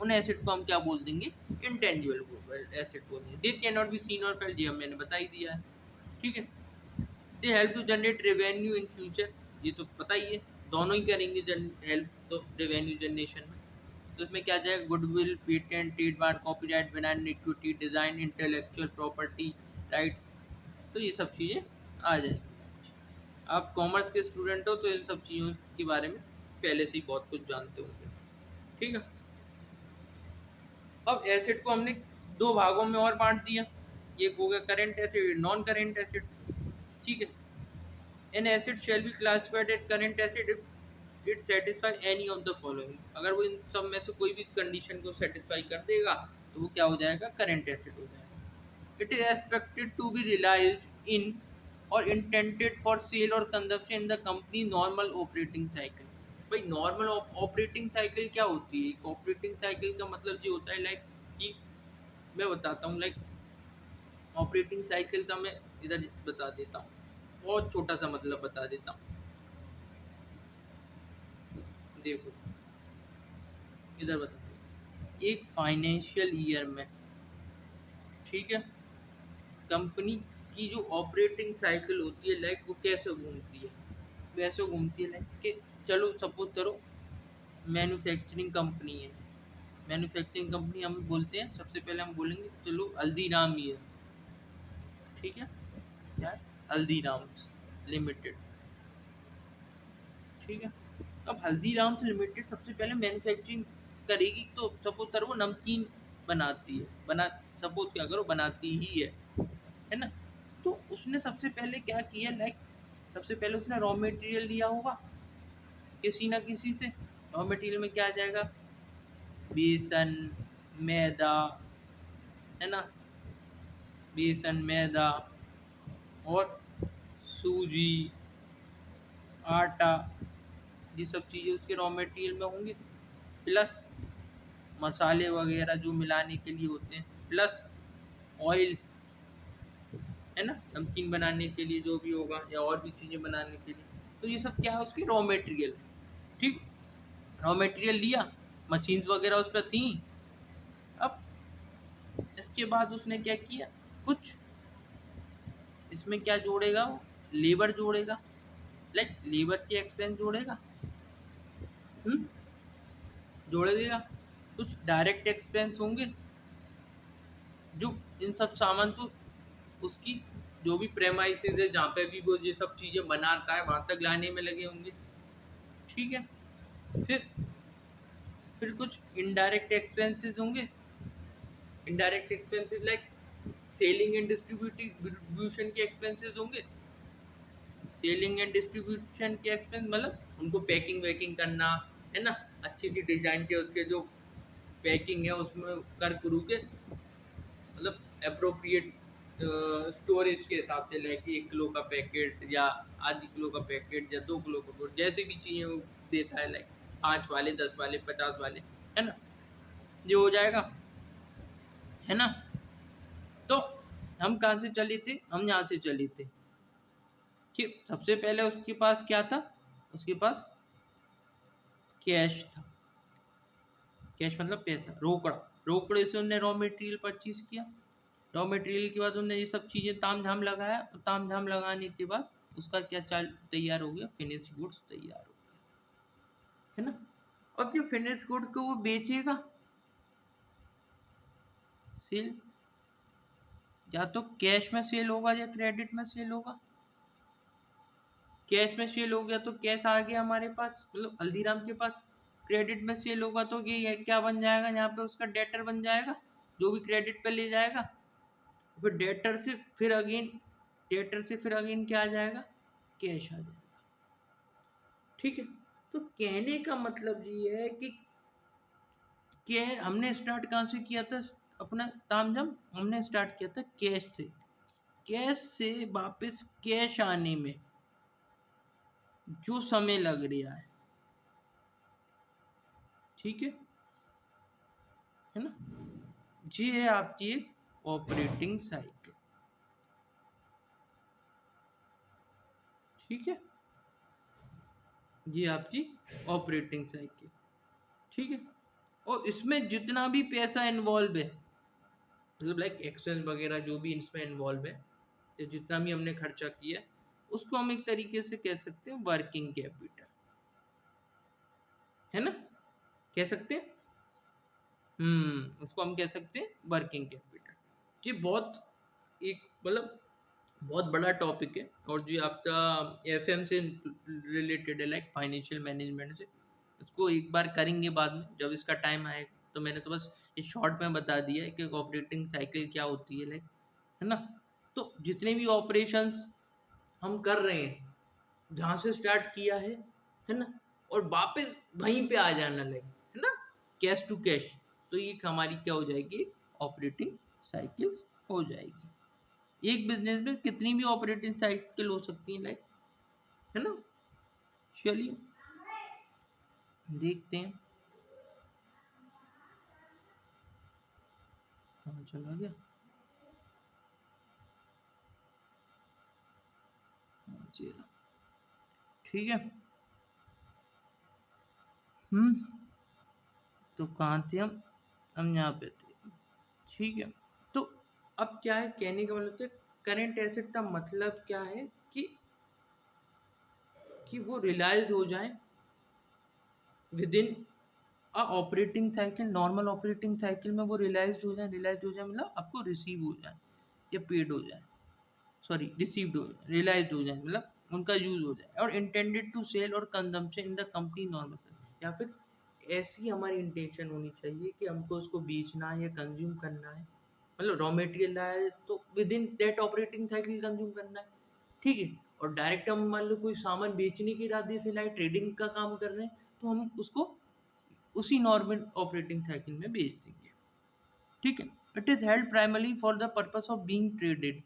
उन एसेट को हम क्या बोल देंगे, इंटेंजिबल एसेट बोल देंगे। They can not be seen और फेल्ट, ये मैंने बता ही दिया है, ठीक है। They help to generate revenue in future, ये तो पता ही है, दोनों ही करेंगे हेल्प तो रेवेन्यू जनरेशन में। तो इसमें क्या जाएगा, goodwill, patent, trademark, copyright, brand equity, design, intellectual property rights, तो ये सब चीज़ें आ जाएंगी। आप कॉमर्स के स्टूडेंट हो तो इन सब चीज़ों के बारे में पहले से ही बहुत कुछ जानते होंगे, ठीक है। अब एसेट को हमने दो भागों में और बांट दिया, एक हो गया current asset, non current assets, ठीक है। An asset shall be classified at current asset if it satisfy any of the following, अगर वो इन सब में से कोई भी कंडीशन को सेटिस्फाई कर देगा तो वो क्या हो जाएगा, करेंट एसेट हो जाएगा। It is expected to be realized in or intended for sale or consumption in the company normal operating cycle. भाई नॉर्मल ऑपरेटिंग साइकिल क्या होती है? ऑपरेटिंग साइकिल का मतलब ये होता है लाइक कि मैं बताता हूँ लाइक ऑपरेटिंग साइकिल का मैं इधर बता देता हूँ, बहुत छोटा सा मतलब बता देता हूँ। देखो इधर बता देता, एक फाइनेंशियल ईयर में, ठीक है, कंपनी की जो ऑपरेटिंग साइकिल होती है लाइक वो कैसे घूमती है, वैसे घूमती है लाइक कि चलो सपोज करो मैन्युफैक्चरिंग कंपनी है, मैन्युफैक्चरिंग कंपनी हम बोलते हैं, सबसे पहले हम बोलेंगे चलो हल्दीराम ही है, ठीक है, क्या हल्दीराम लिमिटेड, ठीक है। अब हल्दीराम्स लिमिटेड सबसे पहले मैन्युफैक्चरिंग करेगी, तो सपोज करो वो नमकीन बनाती है, सपोज क्या करो बनाती ही है ना। तो उसने सबसे पहले क्या किया लाइक सबसे पहले उसने रॉ मटेरियल लिया होगा किसी ना किसी से। रॉ मटेरियल में क्या आ जाएगा, बेसन, मैदा, है ना, बेसन, मैदा और सूजी, आटा, ये सब चीज़ें उसके रॉ मटेरियल में होंगी, प्लस मसाले वगैरह जो मिलाने के लिए होते हैं, प्लस ऑयल, है ना, नमकीन बनाने के लिए जो भी होगा या और भी चीज़ें बनाने के लिए। तो ये सब क्या है, उसकी रॉ मटेरियल, ठीक। रॉ मटेरियल लिया, मशीन्स वगैरह उस पर थी। अब इसके बाद उसने क्या किया, कुछ इसमें क्या जोड़ेगा वो, लेबर जोड़ेगा, लाइक लेबर के एक्सपेंस जोड़ेगा, जोड़ देगा। कुछ डायरेक्ट एक्सपेंस होंगे जो इन सब सामान तो उसकी जो भी प्रेमाइसेस है जहाँ पे भी वो ये सब चीज़ें बनाता है वहाँ तक लाने में लगे होंगे, ठीक है। फिर कुछ इनडायरेक्ट एक्सपेंसेस होंगे, indirect expenses like selling and distribution के एक्सपेंसेस होंगे। सेलिंग एंड डिस्ट्रीब्यूशन के एक्सपेंस मतलब उनको पैकिंग वैकिंग करना, है ना, अच्छी सी डिजाइन के उसके जो पैकिंग है उसमें कर करू के, मतलब अप्रोप्रिएट स्टोरेज के हिसाब से, लाइक 1 किलो का पैकेट या आधी किलो का पैकेट या 2 किलो का पैकेट, जैसे भी चाहिए वो देता है, लाइक 5 वाले, 10 वाले, 50 वाले, है ना, ये हो जाएगा, है ना। तो हम कहाँ से चले थे, हम यहाँ से चले थे कि सबसे पहले उसके पास क्या था, उसके पास कैश था, कैश मतलब पैसा, रोकड़ा, रोकड़े से उन्होंने रॉ मटेरियल परचेज किया। रॉ मटेरियल के बाद उन्होंने ये सब चीज़ें ताम झाम लगाया, और ताम झाम लगाने के बाद उसका क्या चाल तैयार हो गया, फिनिश गुड्स तैयार हो गया, है ना। अब जो फिनिश गुड को वो बेचेगा, सेल या तो कैश में सेल होगा या क्रेडिट में सेल होगा। कैश में सेल हो गया तो कैश आ गया हमारे पास, मतलब हल्दीराम के पास। क्रेडिट में सेल होगा तो ये क्या बन जाएगा, यहाँ पे उसका डेटर बन जाएगा, जो भी क्रेडिट पे ले जाएगा। फिर डेटर से फिर अगेन क्या आ जाएगा, कैश आ जाएगा, ठीक है। तो कहने का मतलब ये है कि हमने स्टार्ट कहाँ से किया था, अपना तामझाम हमने स्टार्ट किया था कैश से। कैश से वापस कैश आने में जो समय लग रहा है, ठीक है ना, ये है आपकी एक ऑपरेटिंग साइकिल, ठीक है, ये आपकी ऑपरेटिंग साइकिल, ठीक है। और इसमें जितना भी पैसा इन्वॉल्व है, मतलब लाइक एक्सपेंस वगैरह जो भी इसमें इन्वॉल्व है, या जितना भी हमने खर्चा किया है, उसको हम एक तरीके से कह सकते हैं वर्किंग कैपिटल, है ना, कह सकते हैं। उसको हम कह सकते हैं वर्किंग कैपिटल। ये बहुत एक मतलब बहुत बड़ा टॉपिक है, और जो आपका एफएम से रिलेटेड है, लाइक फाइनेंशियल मैनेजमेंट से, इसको एक बार करेंगे बाद में जब इसका टाइम आएगा। तो मैंने तो बस इस शॉर्ट में बता दिया है कि ऑपरेटिंग साइकिल क्या होती है, लाइक, है ना। तो जितने भी ऑपरेशंस हम कर रहे हैं, जहाँ से स्टार्ट किया है ना, और वापस वहीं पे आ जाना लगे, है ना, कैश टू कैश, तो ये हमारी क्या हो जाएगी, ऑपरेटिंग साइकिल्स हो जाएगी। एक बिजनेस में कितनी भी ऑपरेटिंग साइकिल हो सकती है, लाइक, है ना। चलिए, देखते हैं। हाँ चला गया। हाँ, जी हाँ। ठीक है। हम्म। तो कहाँ थे हम यहाँ पे थे। ठीक है। तो अब क्या है, कहने का मतलब करेंट एसेट का मतलब क्या है कि वो रियलाइज हो जाए with in operating cycle. Normal operating cycle में वो रियलाइज हो जाए मतलब आपको रिसीव हो जाए या पेड हो जाए, सॉरी रिसीव्ड हो जाए, रियलाइज हो जाए मतलब उनका यूज हो जाए, और इंटेंडेड टू सेल और consumption in the company normal, या फिर ऐसी हमारी इंटेंशन होनी चाहिए कि हमको उसको बेचना है या कंज्यूम करना है, मतलब रॉ मटेरियल लाया तो with in that operating cycle consume करना है। ठीक है। और डायरेक्ट हम मान लो कोई सामान बेचने के इरादे से लाए, ट्रेडिंग का काम कर रहे हैं, तो हम उसको उसी नॉर्मल ऑपरेटिंग साइकिल में बेच देंगे। ठीक है। It is held primarily for the purpose of being traded,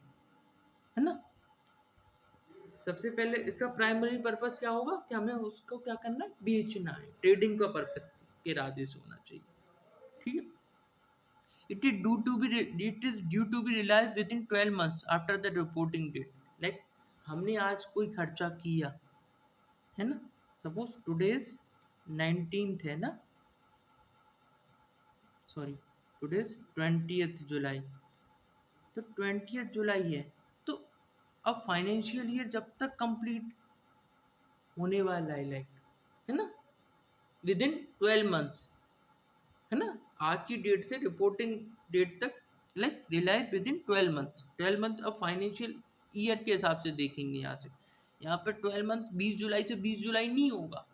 है ना। सबसे पहले इसका प्राइमरी पर्पस क्या होगा कि हमें उसको क्या करना है, बेचना है, ट्रेडिंग का पर्पस के इरादे से होना चाहिए। ठीक है। It is due to be realise within 12 months after the reporting date. Like हमने आज कोई खर्चा किया, है ना, सपोज टुडेज 19th है ना, सॉरी टुडेज 20th जुलाई, तो 20th जुलाई है, तो अब फाइनेंशियल ईयर जब तक कंप्लीट होने वाला है, लाइक, है ना, विद इन 12 months, है ना, आज की डेट से रिपोर्टिंग डेट तक, like realise within 12 month. 12 month अब फाइनेंशियल ईयर के हिसाब से देखेंगे यहाँ से। यहाँ पे 12 मंथ 20 जुलाई से 20 जुलाई नहीं होगा,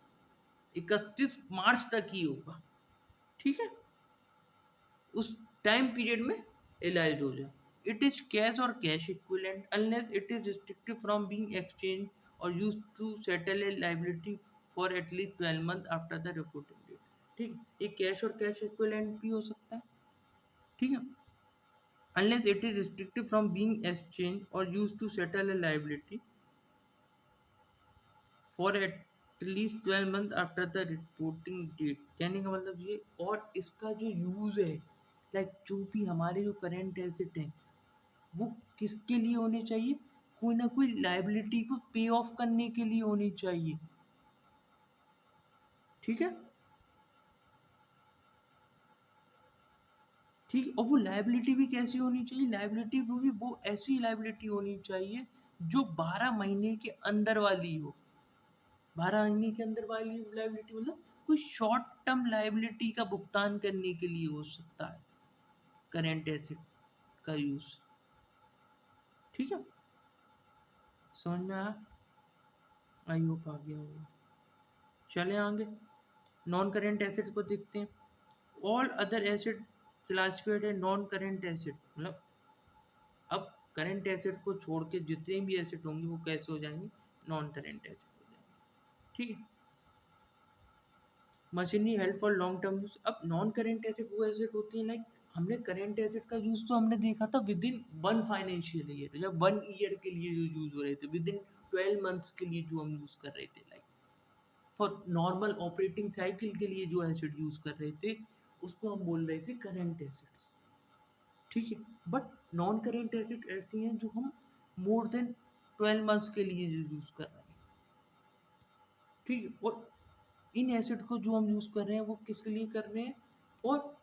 31 मार्च तक ही होगा। ठीक है। उस टाइम पीरियड में रिलाइज हो जाए। इट इज कैश और cash equivalent unless it is restricted from being exchange और use to settle a liability for at least 12 month after the reporting date. ठीक है, ये कैश और कैश इक्विवेलेंट भी हो सकता है। ठीक है। Unless it is restricted from being exchanged or used to settle a liability for at least 12 months after the reporting date। कहने का मतलब ये, और इसका जो यूज है, लाइक जो भी हमारे जो करेंट एसेट हैं वो किसके लिए होने चाहिए, कोई ना कोई लाइबिलिटी को पे ऑफ करने के लिए होनी चाहिए। ठीक है। ठीक, और वो लाइबिलिटी भी कैसी होनी चाहिए, लाइबिलिटी भी वो ऐसी लाइबिलिटी होनी चाहिए जो 12 महीने के अंदर वाली हो। 12 महीने के अंदर वाली लाइबिलिटी मतलब कोई शॉर्ट टर्म लाइबिलिटी का भुगतान करने के लिए हो सकता है करेंट एसेट का यूज। ठीक है। समझ में आया? आई होप आ गया होगा। चले आगे, नॉन करेंट एसेट को देखते हैं। ऑल अदर एसेट क्लासिफाइड है नॉन करेंट एसेट, मतलब अब करेंट एसेट को छोड़ के जितने भी एसेट होंगे वो कैसे हो जाएंगे, नॉन करेंट एसेट हो जाएंगे। ठीक है। Machinery help for long term use. अब नॉन करेंट एसेट वो एसेट होती है, लाइक हमने करेंट एसेट का यूज तो हमने देखा था विद इन 1 फाइनेंशियल ईयर या 1 ईयर के लिए जो यूज हो रहे थे, विद इन 12 मंथ्स के लिए जो हम यूज कर रहे थे, like for normal operating cycle के लिए जो एसेट यूज कर रहे थे उसको हम बोल रहे थे करेंट एसेट्स। ठीक है। बट नॉन करेंट एसेट ऐसी हैं जो हम मोर देन 12 मंथ्स के लिए यूज कर रहे हैं। ठीक है। और इन एसेट को जो हम यूज कर रहे हैं वो किसके लिए कर रहे हैं, for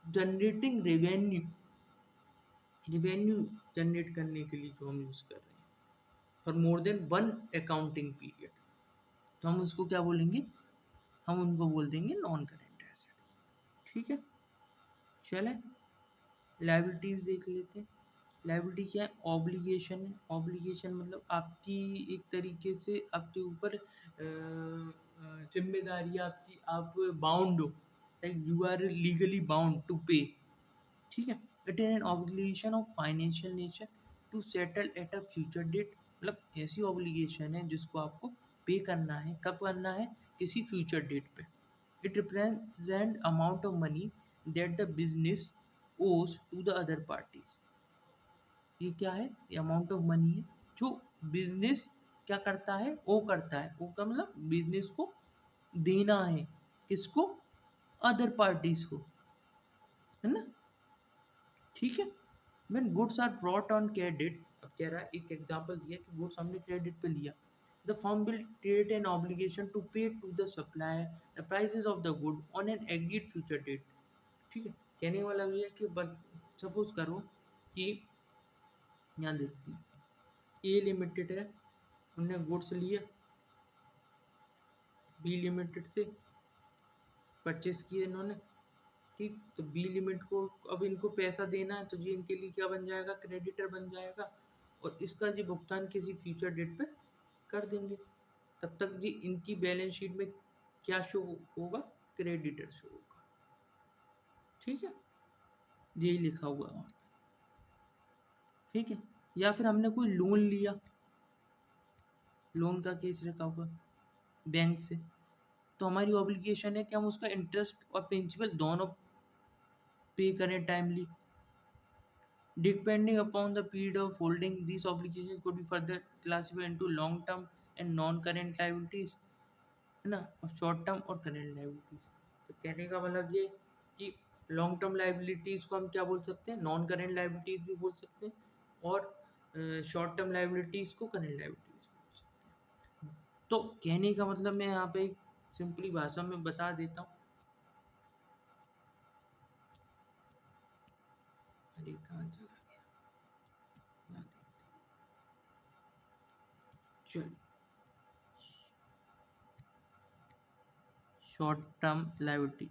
generating revenue, revenue generate करने के लिए जो हम यूज कर रहे हैं for more than 1 accounting period, तो हम उसको क्या बोलेंगे, हम उनको बोल देंगे नॉन करेंट एसेट्स। ठीक है। चले लाइबिलिटीज देख लेते हैं। लाइबिलिटी क्या है, ऑब्लिगेशन है। ऑब्लिगेशन मतलब आपकी एक तरीके से आपके ऊपर जिम्मेदारी आपकी, आप बाउंड हो, like you are legally bound to pay. ठीक है। It is an obligation of financial nature to settle at a future date, मतलब ऐसी ऑब्लिगेशन है जिसको आपको पे करना है, कब करना है, किसी फ्यूचर डेट पे। It represent amount of money that the business ओज टू द अदर पार्टीज। ये क्या है, ये अमाउंट ऑफ मनी है जो बिजनेस क्या करता है, ओ करता है, ओ का मतलब बिजनेस को देना है, किसको? अदर पार्टीज को, है ना? ठीक है। When goods are brought on credit, अब कह रहा है, एक एग्जांपल दिया कि गुड्स हमने क्रेडिट पे लिया, the firm will create an obligation to pay to the supplier the prices of the good on an agreed future date. ठीक है। कहने वाला ये है कि सपोज करो कि यहाँ देखते हैं, ए लिमिटेड है, उन्होंने गुड्स लिए, बी लिमिटेड से परचेस किए इन्होंने। ठीक, तो बी लिमिट को अब इनको पैसा देना है, तो ये इनके लिए क्या बन जाएगा? क्रेडिटर बन जाएगा, और इसका जी भुगतान किसी फ्यूचर डेट पे कर देंगे। तब तक जी इनकी बैलेंस शीट में क्या शो होगा? क्रेडिटर शो होगा। ठीक है, यही लिखा हुआ है वहाँ पे। ठीक है। या फिर हमने कोई लोन लिया, लोन का केस रखा हुआ बैंक से, तो हमारी ऑब्लिगेशन है कि हम उसका इंटरेस्ट और प्रिंसिपल दोनों पे करें timely. Depending upon the period of holding, these obligations could be further classified into long term and non-current liabilities, है ना, और शॉर्ट टर्म और करेंट लाइबिलिटीज। तो कहने का मतलब ये कि लॉन्ग टर्म लाइबिलिटीज को हम क्या बोल सकते हैं? नॉन करेंट लाइबिलिटीज भी बोल सकते हैं, और शॉर्ट टर्म लाइबिलिटीज को करेंट लाइबिलिटीज बोल सकते हैं। तो कहने का मतलब मैं यहाँ पे सिंपली भाषा में बता देता हूँ। अरे कहाँ चला गया? यहाँ देखते हैं। चलिए, शॉर्ट टर्म लाइबिलिटी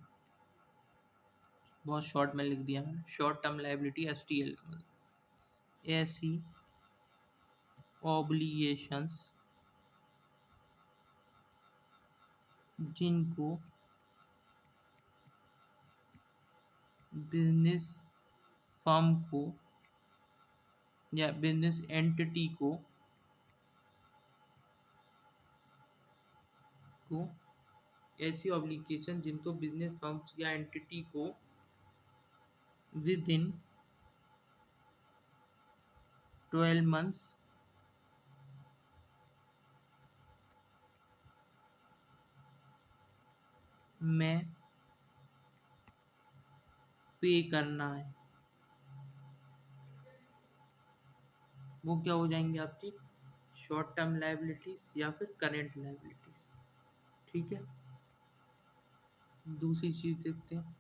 बहुत शॉर्ट में लिख दिया मैंने। शॉर्ट टर्म लाइबिलिटी STL का मतलब ऐसी ऑब्लिगेशंस जिनको बिजनेस फर्म को या बिजनेस एंटिटी को ऐसी ऑब्लिगेशन जिनको बिजनेस फर्म्स या एंटिटी को विद इन 12 मंथ्स में पे करना है, वो क्या हो जाएंगे आपकी? शॉर्ट टर्म लाइबिलिटीज या फिर करेंट लाइबिलिटीज। ठीक है। दूसरी चीज देखते हैं,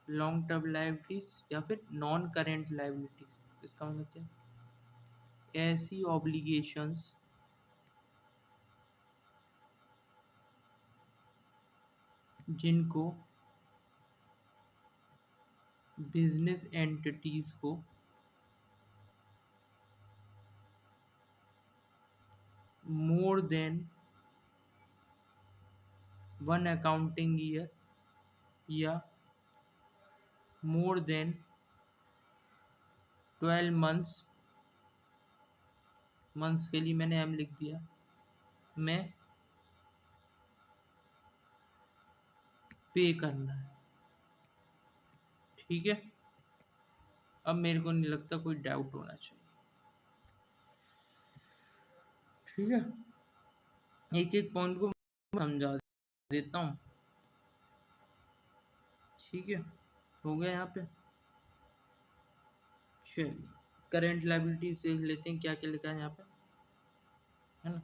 लॉन्ग टर्म लाइबिलिटीज या फिर नॉन करेंट लाइबिलिटीज। इसका मतलब क्या? ऐसी ऑब्लिगेशंस जिनको बिजनेस एंटिटीज को मोर देन 1 अकाउंटिंग ईयर या मोर देन 12 मंथ्स के लिए मैंने एम लिख दिया, में पे करना है। ठीक है। अब मेरे को नहीं लगता कोई डाउट होना चाहिए। ठीक है, एक एक पॉइंट को समझा देता हूँ। ठीक है, हो गया यहाँ पे। चलिए, करेंट लाइबिलिटीज देख लेते हैं क्या क्या लिखा है यहाँ पे, है ना।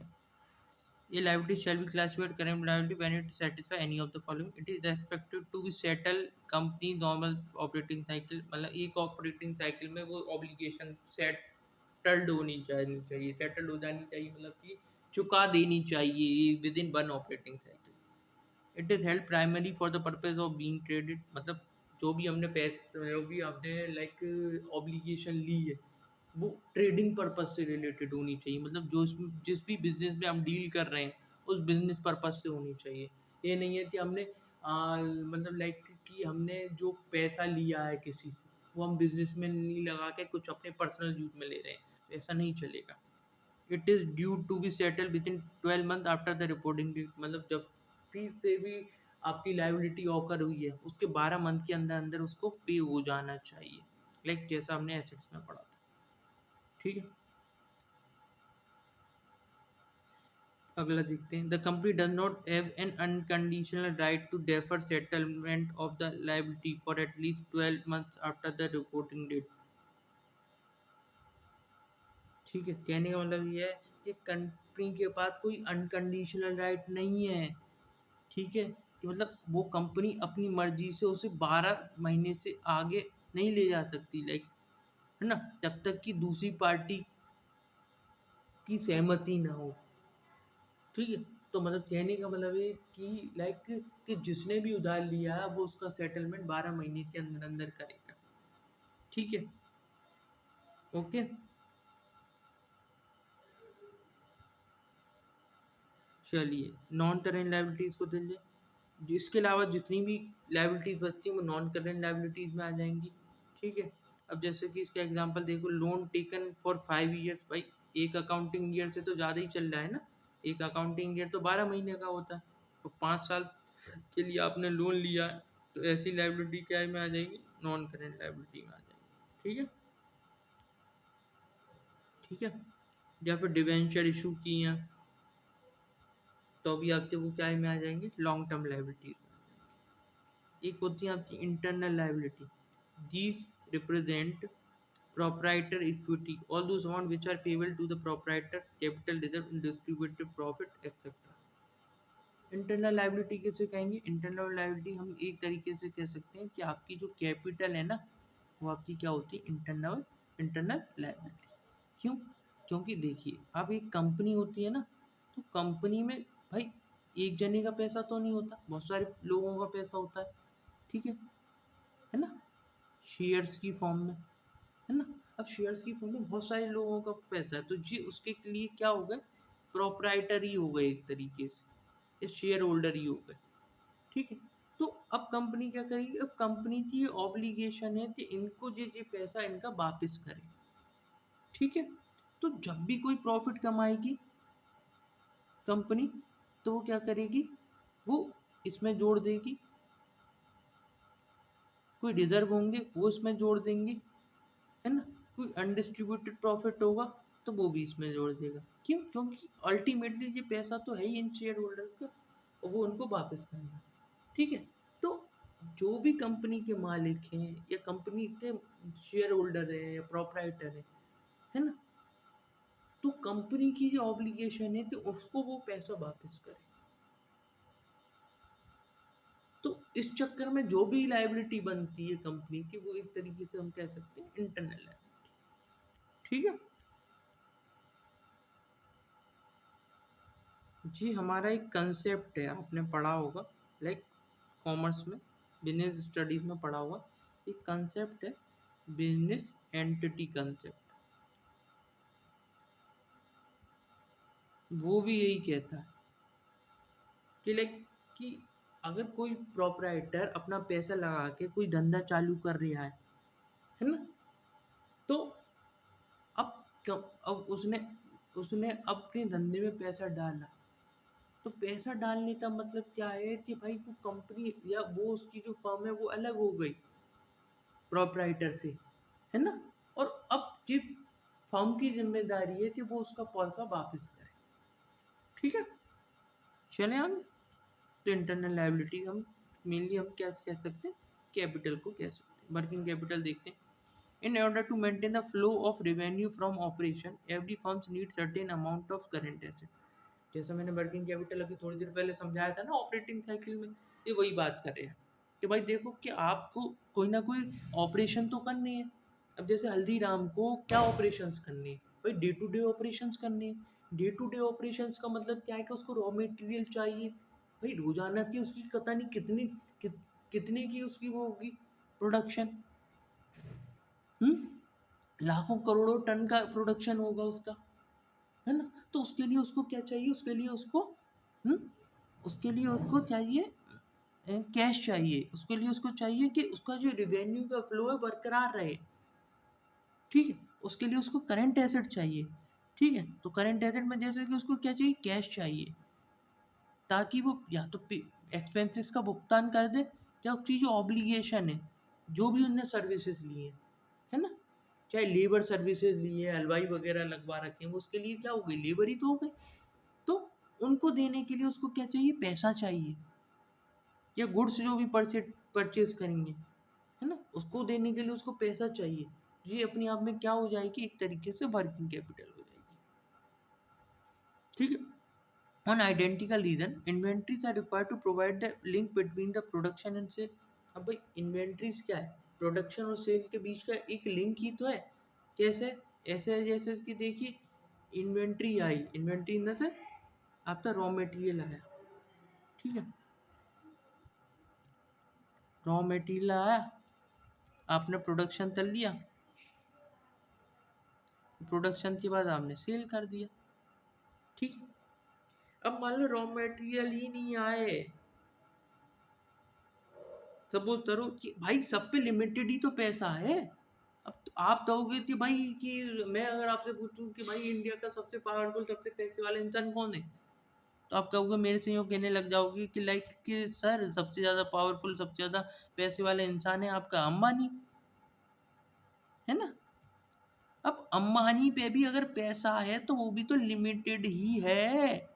A liability shall be classified current liability when it satisfy any of the following. It is expected to be settle company normal operating cycle, मतलब एक ऑपरेटिंग साइकिल में वो ऑब्लिगेशन सेटल्ड होनी चाहिए, सेटल्ड हो जानी चाहिए, मतलब कि चुका देनी चाहिए with in 1 operating cycle. It is held primary for the purpose of being traded, मतलब जो भी हमने पैसे, जो भी हमने लाइक ऑब्लिगेशन ली है, वो ट्रेडिंग पर्पज से रिलेटेड होनी चाहिए, मतलब जो जिस भी बिजनेस में हम डील कर रहे हैं उस बिजनेस पर्पज से होनी चाहिए। ये नहीं है कि हमने मतलब लाइक कि हमने जो पैसा लिया है किसी से, वो हम बिजनेस में नहीं लगा के कुछ अपने पर्सनल यूज में ले रहे हैं, तो ऐसा नहीं चलेगा। It is due to be settle within 12 month after the reporting date, मतलब जब भी से भी आपकी लाइबिलिटी ऑकर हुई है उसके 12 मंथ के अंदर अंदर उसको पे हो जाना चाहिए, लाइक जैसा हमने एसेट्स में पढ़ा था। ठीक है। अगला देखते हैं, the company does not have an unconditional right to defer settlement of the liability for at least 12 months after the reporting date. ठीक है, कहने का मतलब ये है कि कंपनी के पास कोई अनकंडीशनल राइट नहीं है। ठीक है, कि मतलब वो कंपनी अपनी मर्जी से उसे 12 महीने से आगे नहीं ले जा सकती, लाइक, है ना, जब तक कि दूसरी पार्टी की सहमति ना हो। ठीक है, तो मतलब कहने का मतलब है कि लाइक कि जिसने भी उधार लिया है वो उसका सेटलमेंट 12 महीने के अंदर अंदर करेगा। ठीक है, ओके। चलिए, नॉन करेंट लायबिलिटीज को देख लें। इसके अलावा जितनी भी लायबिलिटीज बचती हैं वो नॉन करेंट लायबिलिटीज में आ जाएंगी। ठीक है, अब जैसे कि इसका एग्जांपल देखो, लोन टेकन फॉर 5 years। भाई एक अकाउंटिंग ईयर से तो ज़्यादा ही चल रहा है ना, एक अकाउंटिंग ईयर तो 12 महीने का होता है, तो 5 साल के लिए आपने लोन लिया है, तो ऐसी लायबिलिटी क्या में आ जाएगी, नॉन करेंट लायबिलिटी में आ जाएगी। ठीक है, ठीक है, या फिर डिवेंचर इशू किए हैं तो भी आपके वो क्या में आ जाएंगे, लॉन्ग टर्म लायबिलिटीज में। एक होती है आपकी internal liability, these represent proprietor equity, all those amount which are payable to the proprietor, capital reserve, distributed profit, etc. Internal liability कैसे कहेंगे, इंटरनल लाइबिलिटी हम एक तरीके से कह सकते हैं कि आपकी जो कैपिटल है ना, वो आपकी क्या होती है, इंटरनल इंटरनल लाइबिलिटी। क्यों, क्योंकि देखिए अब एक कंपनी होती है ना, तो कंपनी में भाई एक जने का पैसा तो नहीं होता, बहुत सारे लोगों का पैसा होता है। ठीक है ना, शेयर्स की फॉर्म में, है ना। अब शेयर्स की फॉर्म में बहुत सारे लोगों का पैसा है, तो जी उसके लिए क्या हो गए, प्रोप्राइटर ही हो गए एक तरीके से, ये शेयर होल्डर ही हो गए। ठीक है, तो अब कंपनी क्या करेगी, अब कंपनी की ये ऑब्लिगेशन है कि इनको ये पैसा इनका वापस करे। ठीक है, तो जब भी कोई प्रॉफिट कमाएगी कंपनी, तो वो क्या करेगी, वो इसमें जोड़ देगी, कोई रिजर्व होंगे वो इसमें जोड़ देंगे, है ना, कोई अनडिस्ट्रीब्यूटेड प्रॉफिट होगा तो वो भी इसमें जोड़ देगा। क्यों, क्योंकि अल्टीमेटली ये पैसा तो है ही इन शेयर होल्डर्स का, और वो उनको वापस करना। ठीक है, तो जो भी कंपनी के मालिक हैं या कंपनी के शेयर होल्डर है या प्रोप्राइटर है ना, तो कंपनी की जो ऑब्लिगेशन है तो उसको वो पैसा वापस करे। तो इस चक्कर में जो भी लायबिलिटी बनती है कंपनी की, वो एक तरीके से हम कह सकते हैं इंटरनल लायबिलिटी। ठीक है जी, हमारा एक कंसेप्ट है, आपने पढ़ा होगा, लाइक कॉमर्स में, बिजनेस स्टडीज में पढ़ा होगा, एक कंसेप्ट है, बिजनेस एंटिटी कंसेप्ट। वो भी यही कहता है कि लाइक कि अगर कोई प्रोप्राइटर अपना पैसा लगा के कोई धंधा चालू कर रहा है ना, तो अब उसने उसने अपने धंधे में पैसा डाला, तो पैसा डालने का मतलब क्या है कि भाई वो कंपनी या वो उसकी जो फर्म है वो अलग हो गई प्रोप्राइटर से, है ना, और अब ये फर्म की जिम्मेदारी है कि वो उसका पैसा वापस करे। ठीक है, चले आगे। तो इंटरनल लायबिलिटी हम मेनली हम क्या कह सकते हैं, कैपिटल को कह सकते हैं। वर्किंग कैपिटल देखते हैं, in order to maintain the flow of revenue from operation every firms need certain amount of current asset. जैसा मैंने वर्किंग कैपिटल अभी थोड़ी देर पहले समझाया था ना ऑपरेटिंग साइकिल में, ये वही बात कर रहे हैं कि भाई देखो कि आपको कोई ना कोई ऑपरेशन तो करनी है। अब जैसे हल्दीराम को क्या ऑपरेशंस करनी है, भाई डे टू डे ऑपरेशंस करनी है। डे टू डे ऑपरेशंस का मतलब क्या है कि उसको रॉ मटेरियल चाहिए, भाई रोजाना की उसकी पता नहीं कितने की उसकी वो होगी प्रोडक्शन, लाखों करोड़ों टन का प्रोडक्शन होगा उसका, है ना। तो उसके लिए उसको क्या चाहिए, हम्म उसके लिए उसको चाहिए कैश चाहिए, उसके लिए उसको चाहिए कि उसका जो रेवेन्यू का फ्लो है बरकरार रहे। ठीक है, उसके लिए उसको करंट एसेट चाहिए। ठीक है, तो करंट एसेट में जैसे कि उसको क्या चाहिए, कैश चाहिए, ताकि वो या तो एक्सपेंसेस का भुगतान कर दे, या उसकी जो ऑब्लिगेशन है, जो भी उनने सर्विसेज ली है ना, चाहे लेबर सर्विसेज ली है, हलवाई वगैरह लगवा रखे हैं, उसके लिए क्या हो गई, लेबर ही तो हो गई, तो उनको देने के लिए उसको क्या चाहिए, पैसा चाहिए, या गुड्स जो भी परचेज करेंगे, है ना, उसको देने के लिए उसको पैसा चाहिए। ये अपने आप में क्या हो जाएगी, एक तरीके से वर्किंग कैपिटल हो जाएगी। ठीक है। On identical reason, inventories are required to provide the link between the production and sale. अब भाई इन्वेंट्रीज क्या है, प्रोडक्शन और सेल के बीच का एक लिंक ही तो है। कैसे, ऐसे है जैसे कि देखिए inventory I, inventory in the sense आपका रॉ मटेरियल आया, ठीक है, रॉ मटेरियल आया, आपने प्रोडक्शन कर लिया, प्रोडक्शन के बाद आपने सेल कर दिया, ठीक। अब मान लो रॉ मटेरियल ही नहीं आए, सपोज करो कि भाई सब पे लिमिटेड ही तो पैसा है। अब तो आप कहोगे कि भाई कि मैं अगर आपसे पूछूं कि भाई इंडिया का सबसे पावरफुल सबसे पैसे वाला इंसान कौन है, तो आप कहोगे मेरे से यूँ कहने लग जाओगे कि लाइक कि सर सबसे ज़्यादा पावरफुल सबसे ज़्यादा पैसे वाला इंसान है आपका अंबानी, है ना। अब अंबानी पे भी अगर पैसा है तो वो भी तो लिमिटेड ही है,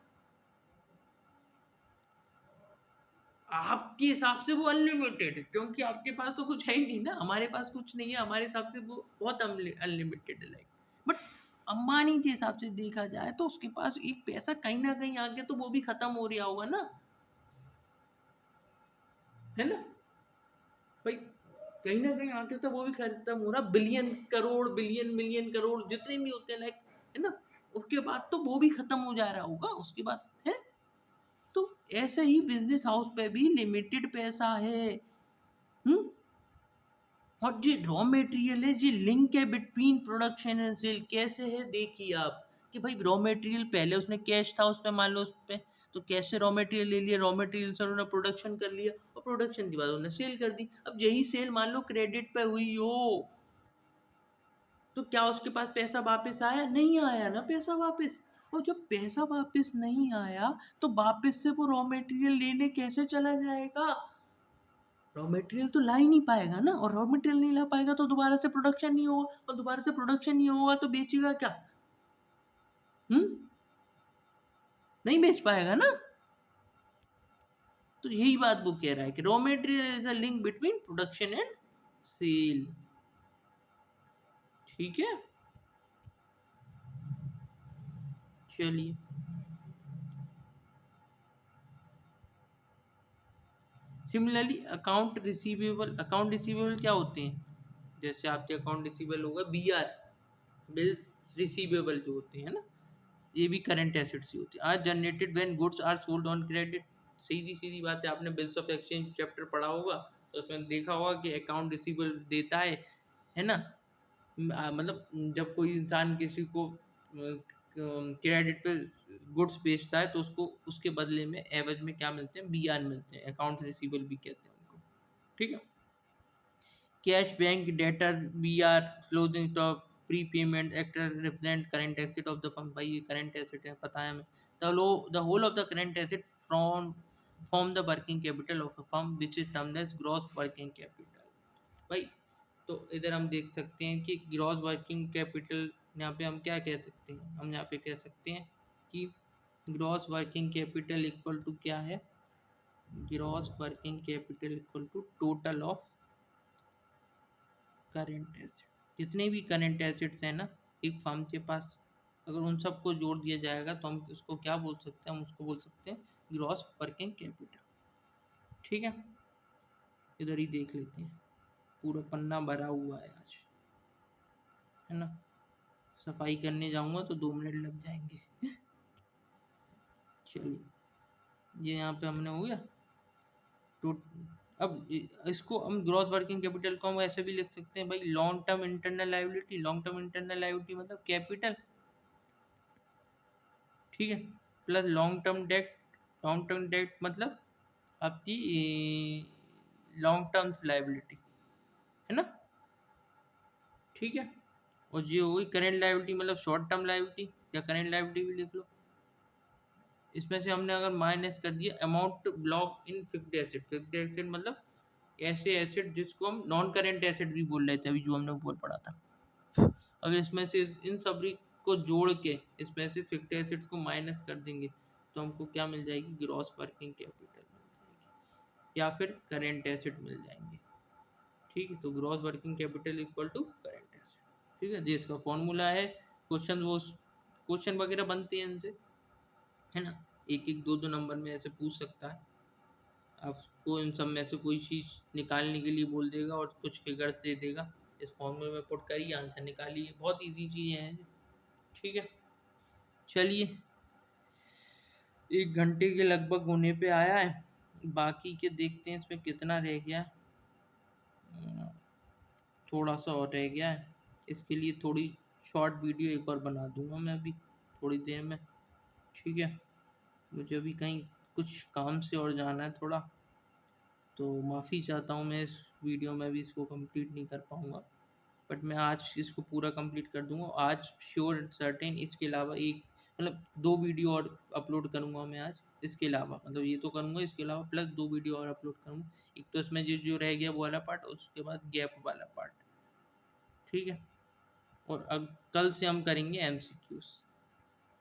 आपके हिसाब से वो अनलिमिटेड है, क्योंकि आपके पास तो कुछ है ही नहीं ना, हमारे पास कुछ नहीं है, हमारे हिसाब से वो बहुत अनलिमिटेड है लाइक। बट अंबानी के हिसाब से देखा जाए तो उसके पास एक पैसा कहीं ना कहीं आ गया तो वो भी खत्म हो रहा होगा ना, है ना भाई, कहीं ना कहीं आके तो वो भी खत्म हो रहा, billion crore billion million crore जितने भी होते हैं लाइक, है ना, उसके बाद तो वो भी खत्म हो जा रहा होगा उसके बाद, है। तो ऐसे ही बिजनेस हाउस पे भी लिमिटेड पैसा है। हम्म। और जो रॉ मटेरियल है, जो लिंक है बिटवीन प्रोडक्शन एंड सेल, कैसे है देखिए आप कि भाई रॉ मटेरियल पहले उसने कैश था उस पे, मान लो उस पे, तो कैश से रॉ मटेरियल ले लिया, रॉ मटेरियल से उन्होंने प्रोडक्शन कर लिया और प्रोडक्शन के बाद उन्होंने सेल कर दी। अब यही सेल मान लो क्रेडिट पे हुई हो, तो क्या उसके पास पैसा वापस आया, नहीं आया ना पैसा वापस। और जब पैसा वापस नहीं आया तो वापस से वो रॉ मटेरियल लेने कैसे चला जाएगा, रॉ मटेरियल तो ला ही नहीं पाएगा ना, और रॉ मटेरियल नहीं ला पाएगा तो दोबारा से प्रोडक्शन नहीं होगा, और दोबारा से प्रोडक्शन नहीं होगा तो बेचेगा क्या, हम्म, नहीं बेच पाएगा ना। तो यही बात वो कह रहा है कि raw material is a link between production and sale, ठीक है। चलिए, सिमिलरली अकाउंट रिसीवेबल क्या होते हैं, जैसे आपके अकाउंट रिसीवेबल होगा बीआर, बिल्स रिसीवेबल जो होते हैं ना, ये भी करंट एसेट्स ही होती है। Are generated when goods are sold on credit, सीधी सीधी बात है, आपने बिल्स ऑफ एक्सचेंज चैप्टर पढ़ा होगा तो उसमें देखा होगा कि अकाउंट रिसीवेबल देता है ना, मतलब जब कोई इंसान किसी को क्रेडिट पे गुड्स बेचता है तो उसको उसके बदले में एवज में क्या मिलते हैं, बीआर मिलते हैं, अकाउंट रिसीवेबल भी कहते हैं उनको, ठीक है। Cash bank debtor BR closing stock prepayment actor represent current asset of the firm, भाई ये करंट एसेट है पता है हमें। The whole of the current asset from form the working capital of a firm which is termed as gross working capital, भाई। तो इधर हम देख सकते हैं कि ग्रॉस वर्किंग कैपिटल, यहाँ पे हम क्या कह सकते हैं, हम यहाँ पे कह सकते हैं कि gross working capital equal to क्या है, gross working capital equal to total of current asset, जितने भी करंट एसेट्स हैं ना एक फर्म के पास, अगर उन सबको जोड़ दिया जाएगा तो हम उसको क्या बोल सकते हैं, हम उसको बोल सकते हैं ग्रॉस वर्किंग कैपिटल, ठीक है। इधर ही देख लेते हैं, पूरा पन्ना भरा हुआ है आज, है ना, सफाई करने जाऊंगा तो 2 मिनट लग जाएंगे। चलिए, ये यहाँ पे हमने हो गया तो, अब इसको हम ग्रॉस वर्किंग कैपिटल को हम ऐसे भी लिख सकते हैं भाई, long term internal liability, long term internal liability मतलब कैपिटल, ठीक है, प्लस लॉन्ग टर्म डेट मतलब आपकी लॉन्ग टर्म लायबिलिटी, है ना, ठीक है। और जो हुई करेंट लायबिलिटी मतलब शॉर्ट टर्म लायबिलिटी, या करेंट लायबिलिटी भी लिख लो। इसमें से हमने अगर माइनस कर दिया amount block in fixed asset, fixed asset मतलब ऐसे एसेट जिसको हम नॉन करेंट एसेट भी बोल रहे थे अभी जो हमने ऊपर पढ़ा था, अगर इसमें से इन सभी को जोड़ के इसमें से फिक्स्ड एसेट्स को माइनस कर देंगे तो हमको क्या मिल जाएगी, ग्रॉस वर्किंग कैपिटल मिल जाएगी या फिर करेंट एसेट मिल जाएंगे। ठीक है, तो gross working capital equal to current asset. ठीक है जी, इसका फॉर्मूला है। क्वेश्चन वगैरह बनते हैं इनसे, है ना, एक एक दो दो नंबर में ऐसे पूछ सकता है आपको। इन सब में से कोई चीज़ निकालने के लिए बोल देगा और कुछ फिगर्स दे देगा, इस फॉर्मूले में पुट करिए, आंसर निकालिए, बहुत इजी चीज़ें हैं। ठीक है, चलिए 1 घंटे के लगभग होने पे आया है, बाकी के देखते हैं इसमें कितना रह गया है। थोड़ा सा और रह गया है, इसके लिए थोड़ी शॉर्ट वीडियो एक और बना दूंगा मैं अभी थोड़ी देर में। ठीक है, मुझे अभी कहीं कुछ काम से और जाना है थोड़ा, तो माफ़ी चाहता हूँ, मैं इस वीडियो में भी इसको कंप्लीट नहीं कर पाऊँगा, बट मैं आज इसको पूरा कंप्लीट कर दूंगा आज, श्योर सर्टेन। इसके अलावा एक मतलब 2 वीडियो और अपलोड करूँगा मैं आज, इसके अलावा मतलब ये तो करूँगा, इसके अलावा प्लस 2 वीडियो और अपलोड करूँगा। एक तो इसमें जो जो रह गया वो वाला पार्ट, उसके बाद गैप वाला पार्ट। ठीक है, और अब कल से हम करेंगे एमसीक्यूज,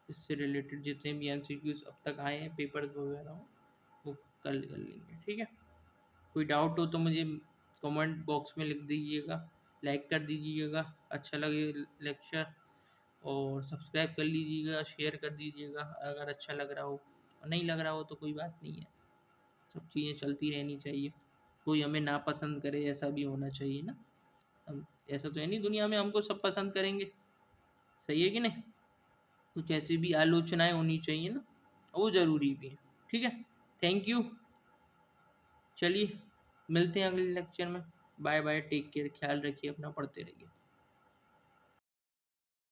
इससे रिलेटेड जितने भी एमसीक्यूज अब तक आए हैं पेपर्स वगैरह हो, वो कल कर लेंगे। ठीक है, कोई डाउट हो तो मुझे कमेंट बॉक्स में लिख दीजिएगा, लाइक कर दीजिएगा अच्छा लगे लेक्चर, और सब्सक्राइब कर लीजिएगा, शेयर कर दीजिएगा अगर अच्छा लग रहा हो, और नहीं लग रहा हो तो कोई बात नहीं है, सब चीज़ें चलती रहनी चाहिए। कोई हमें ना पसंद करे ऐसा भी होना चाहिए ना, हम ऐसा तो है नहीं दुनिया में हमको सब पसंद करेंगे, सही है कि नहीं, कुछ ऐसी भी आलोचनाएं होनी चाहिए ना, वो ज़रूरी भी है। ठीक है, थैंक यू, चलिए मिलते हैं अगले लेक्चर में, बाय बाय, टेक केयर, ख्याल रखिए अपना, पढ़ते रहिए।